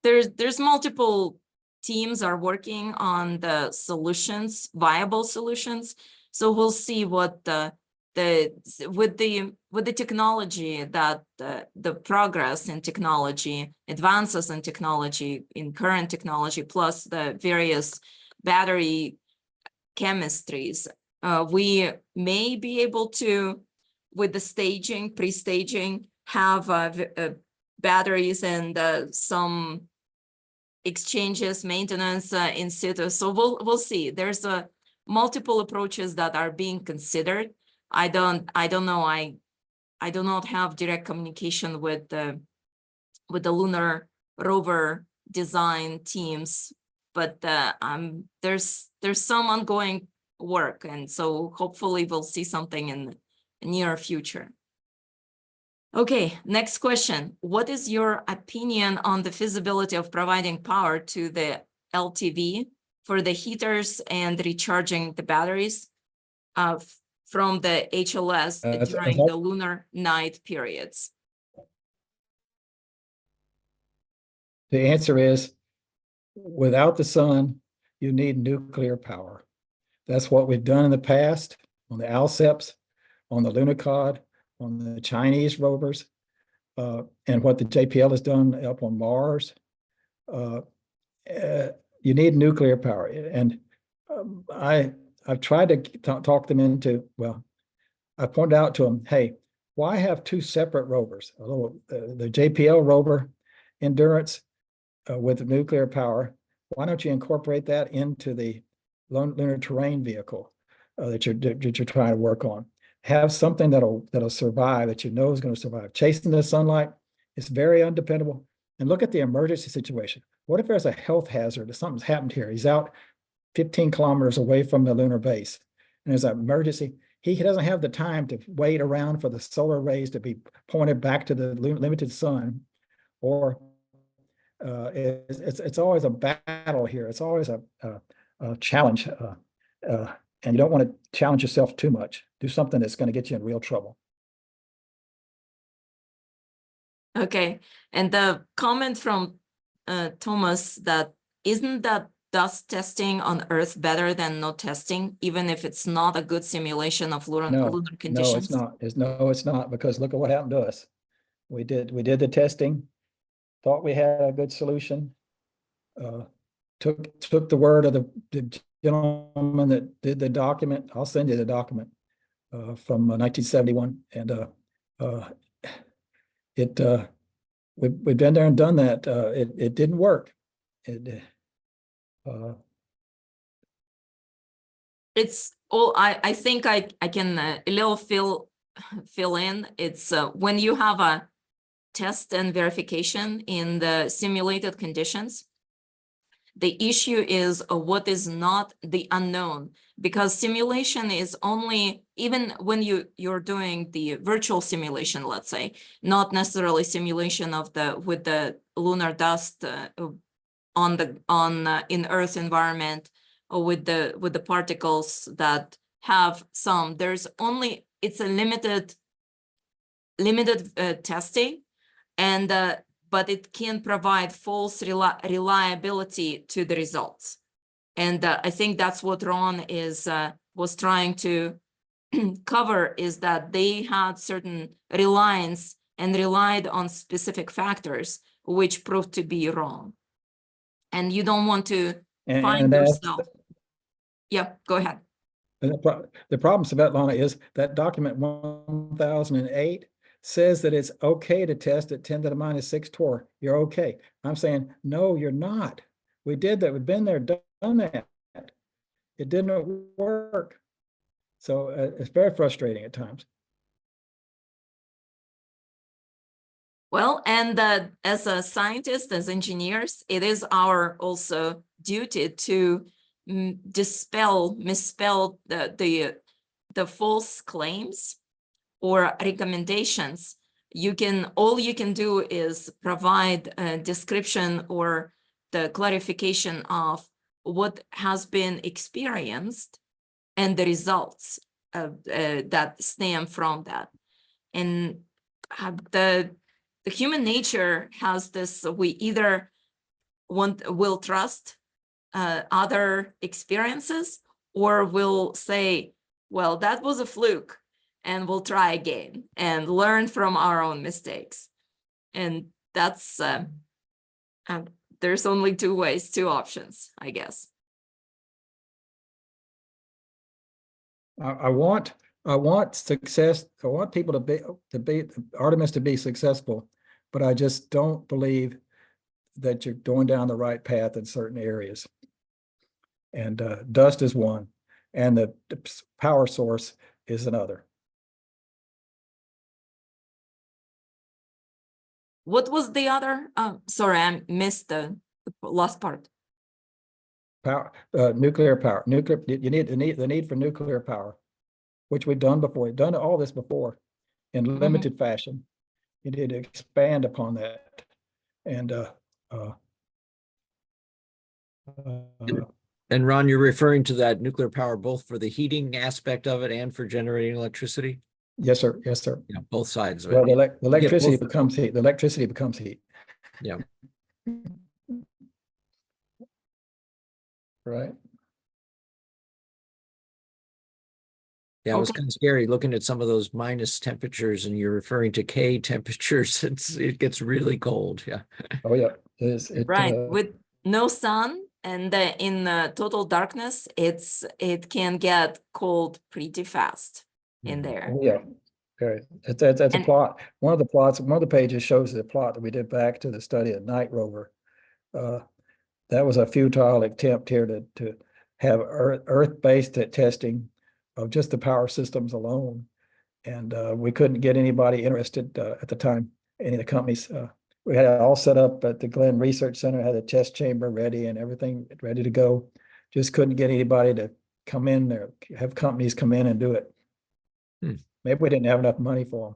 there's multiple teams are working on the solutions, viable solutions. So we'll see what with the technology that the progress in technology, advances in technology, in current technology, plus the various battery chemistries, we may be able to, with the staging, pre-staging, have batteries and some exchanges, maintenance in situ. So we'll see. There's multiple approaches that are being considered. I don't know. I do not have direct communication with the Lunar Rover design teams, but there's some ongoing work, and so hopefully we'll see something in the near future. Okay, next question. What is your opinion on the feasibility of providing power to the LTV for the heaters and recharging the batteries from the HLS during the lunar night periods? The answer is, without the sun, you need nuclear power. That's what we've done in the past on the ALSEPs, on the Lunokhod, on the Chinese rovers, and what the JPL has done up on Mars. You need nuclear power. And I've tried to talk them into, well, I pointed out to them, hey, why have two separate rovers? The JPL rover Endurance with nuclear power, why don't you incorporate that into the lunar terrain vehicle that you're trying to work on? Have something that'll survive, that you know is going to survive. Chasing the sunlight is very undependable. And look at the emergency situation. What if there's a health hazard? If something's happened here, he's out 15 kilometers away from the lunar base, and there's an emergency. He doesn't have the time to wait around for the solar rays to be pointed back to the limited sun, or it's always a battle here. It's always a challenge, and you don't want to challenge yourself too much. Do something that's going to get you in real trouble. Okay, and the comment from Thomas, that isn't that dust testing on Earth better than no testing, even if it's not a good simulation of lunar conditions? No, it's not. It's not, because look at what happened to us. We did the testing, thought we had a good solution. Took the word of the gentleman that did the document. I'll send you the document from 1971, and we've been there and done that. It didn't work. It's all, I think I can a little fill in. It's when you have a test and verification in the simulated conditions, the issue is what is not the unknown, because simulation is only even when you're doing the virtual simulation, let's say, not necessarily simulation of with the lunar dust in Earth environment, or with the particles that have some, it's a limited testing, and but it can provide false reliability to the results. And I think that's what Ron was trying to cover, is that they had certain reliance and relied on specific factors, which proved to be wrong. And you don't want to find And that's, yourself. Yeah, go ahead. and the problem, Svetlana, is that document 1008 says that it's okay to test at 10 to the minus 6 torr. You're okay. I'm saying, no, you're not. We did that. We've been there, done that. It didn't work. So it's very frustrating at times. Well, and as a scientist, as engineers, it is our also duty to misspell the false claims or recommendations. All you can do is provide a description or the clarification of what has been experienced and the results that stem from that. And the human nature has this, we either will trust other experiences, or will say, well, that was a fluke, and we'll try again and learn from our own mistakes. And that's, there's only two options, I guess. I want success. I want people to be Artemis to be successful, but I just don't believe that you're going down the right path in certain areas. And dust is one, and the power source is another. What was the other? Sorry, I missed the last part. Power, nuclear power. You need the need for nuclear power, which we've done before. We've done all this before in limited fashion. You need to expand upon that. And And Ron, you're referring to that nuclear power both for the heating aspect of it and for generating electricity? yes, sir. Yes, sir. Yeah, both sides of it. Well, the electricity both. becomes heat. The electricity becomes heat. Yeah. Right. Yeah, it was Okay. kind of scary looking at some of those minus temperatures, and you're referring to K temperatures. It gets really cold. Yeah. Oh yeah. Right, with no sun and in total darkness, it can get cold pretty fast in there. Oh, yeah. Very. That's a And- plot. One of the pages shows the plot that we did back to the study at night rover. That was a futile attempt here to have Earth-based testing of just the power systems alone. And we couldn't get anybody interested at the time, any of the companies. We had it all set up at the Glenn Research Center, had a test chamber ready and everything ready to go. Just couldn't get anybody to come in there, have companies come in and do it. Maybe we didn't have enough money for them.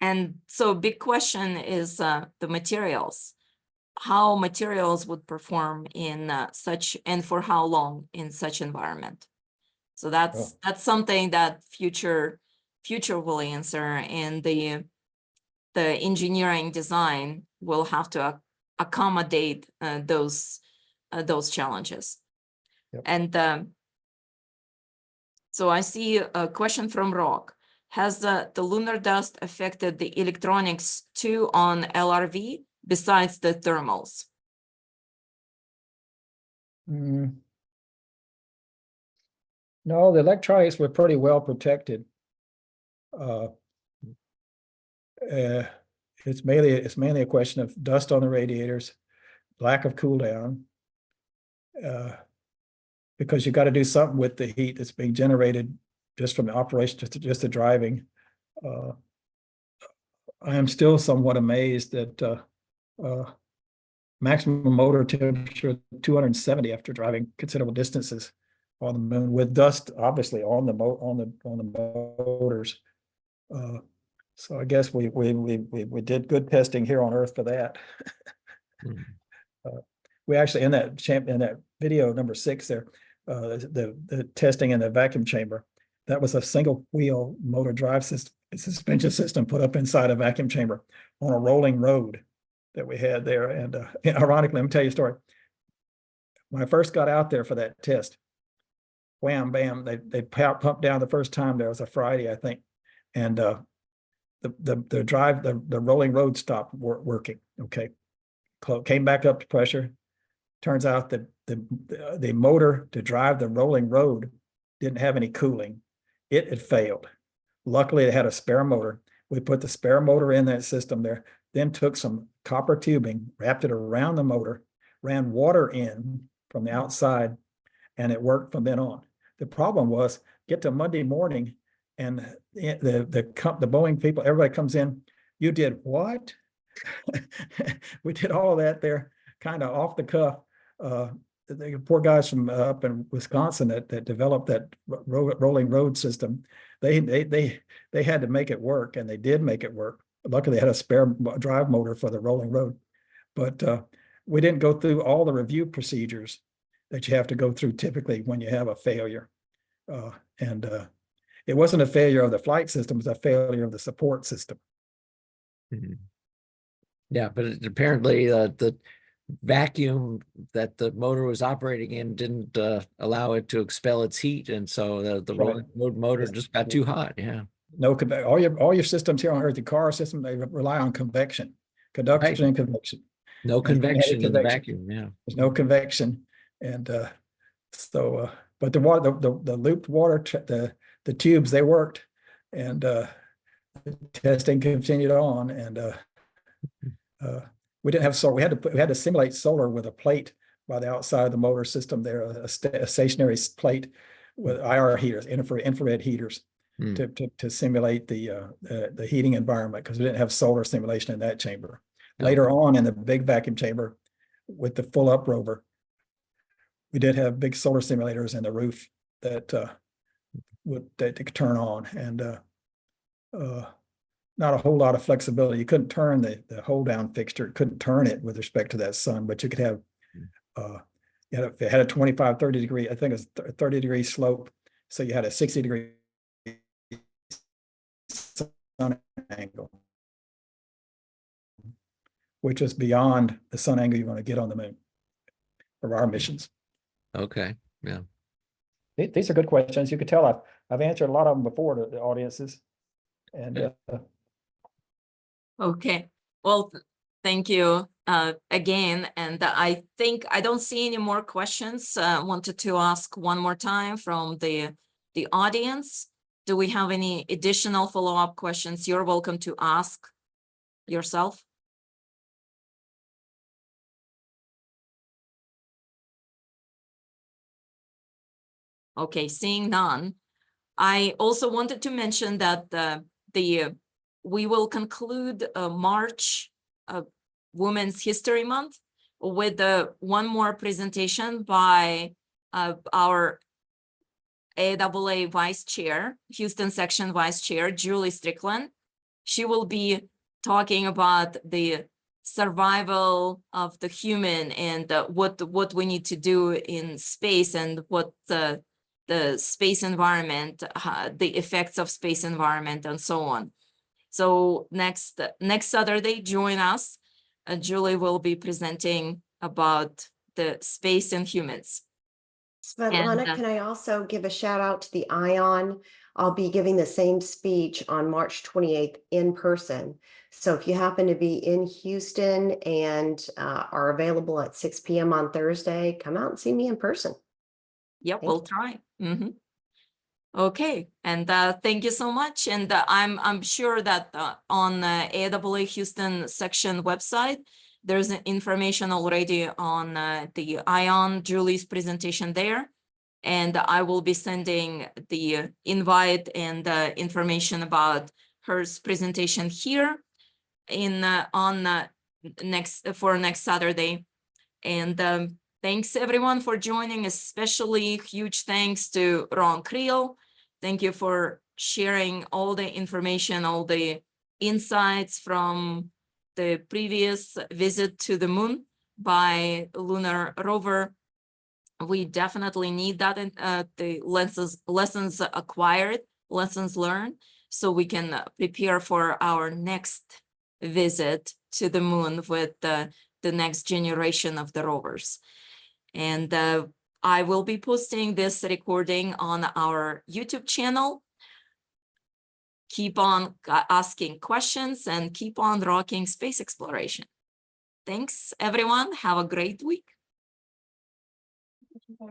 And so big question is the materials. How materials would perform in such, and for how long in such environment. So that's something that future will answer, and the engineering design will have to accommodate those challenges. Yep. And so I see a question from Rock. Has the lunar dust affected the electronics too on LRV besides the thermals? No, the electronics were pretty well protected. It's mainly a question of dust on the radiators, lack of cool down, because you got to do something with the heat that's being generated just from the operation, just the driving. I am still somewhat amazed that maximum motor temperature 270 after driving considerable distances on the moon with dust obviously on the motors. So I guess we did good testing here on Earth for that. Mhm. We actually in that video number 6 there, the testing in the vacuum chamber, that was a single wheel motor drive system, suspension system put up inside a vacuum chamber on a rolling road that we had there. And ironically, let me tell you a story. When I first got out there for that test, wham, bam, they pumped down the first time. There was a Friday, I think, and the rolling road stopped working. Okay, came back up to pressure. Turns out that the motor to drive the rolling road didn't have any cooling. It had failed. Luckily, it had a spare motor. We put the spare motor in that system there, then took some copper tubing, wrapped it around the motor, ran water in from the outside, and it worked from then on. The problem was get to Monday morning and the Boeing people, everybody comes in, you did what? We did all of that there kind of off the cuff. The poor guys from up in Wisconsin that developed that rolling road system, they had to make it work, and they did make it work. Luckily, they had a spare drive motor for the rolling road, but we didn't go through all the review procedures that you have to go through typically when you have a failure. It wasn't a failure of the flight system; it was a failure of the support system. Mhm. Yeah, but apparently the vacuum that the motor was operating in didn't allow it to expel its heat, and so the Right. rolling road motor just got too hot. Yeah. No, all your systems here on Earth, the car system, they rely on convection, conduction, Right. and convection. No And you can't have convection in the convection. vacuum. Yeah. There's no convection, and but the water, the looped water, the tubes, they worked, and the testing continued on, and we didn't have solar. We had to simulate solar with a plate by the outside of the motor system there, a stationary plate with IR heaters, infrared heaters, to simulate the heating environment, because we didn't have solar simulation in that chamber. Later on in the big vacuum chamber with the full up rover, we did have big solar simulators in the roof that could turn on, and not a whole lot of flexibility. You couldn't turn the hold down fixture, couldn't turn it with respect to that sun, but you could have it had a 25, 30 degree, I think it was a 30-degree slope. So you had a 60-degree sun angle, which is beyond the sun angle you want to get on the moon for our missions. Okay. Yeah. These are good questions. You could tell I've answered a lot of them before to the audiences. And Okay, well, thank you again. And I think I don't see any more questions. Wanted to ask one more time from the audience. Do we have any additional follow-up questions? You're welcome to ask yourself. Okay, seeing none. I also wanted to mention that we will conclude March Women's History Month with one more presentation by our AAA Vice Chair, Houston Section Vice Chair, Julie Strickland. She will be talking about the survival of the human and what we need to do in space, and what the space environment, the effects of space environment, and so on. So next Saturday, join us. Julie will be presenting about the space and humans. Svetlana, And, can I also give a shout out to the ION? I'll be giving the same speech on March 28th in person. So if you happen to be in Houston and are available at 6 p.m. on Thursday, come out and see me in person. Yep, Thank we'll try. Okay, and thank you so much. And I'm sure that on AAA Houston section website, there's information already on the ION Julie's presentation there. And I will be sending the invite and information about her presentation here on next Saturday. And thanks everyone for joining, especially huge thanks to Ron Creel. Thank you for sharing all the information, all the insights from the previous visit to the moon by Lunar Rover. We definitely need that in the lessons acquired, lessons learned, so we can prepare for our next visit to the moon with the next generation of the rovers. And I will be posting this recording on our YouTube channel. Keep on asking questions and keep on rocking space exploration. Thanks, everyone. Have a great week.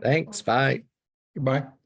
Thanks, bye. Goodbye.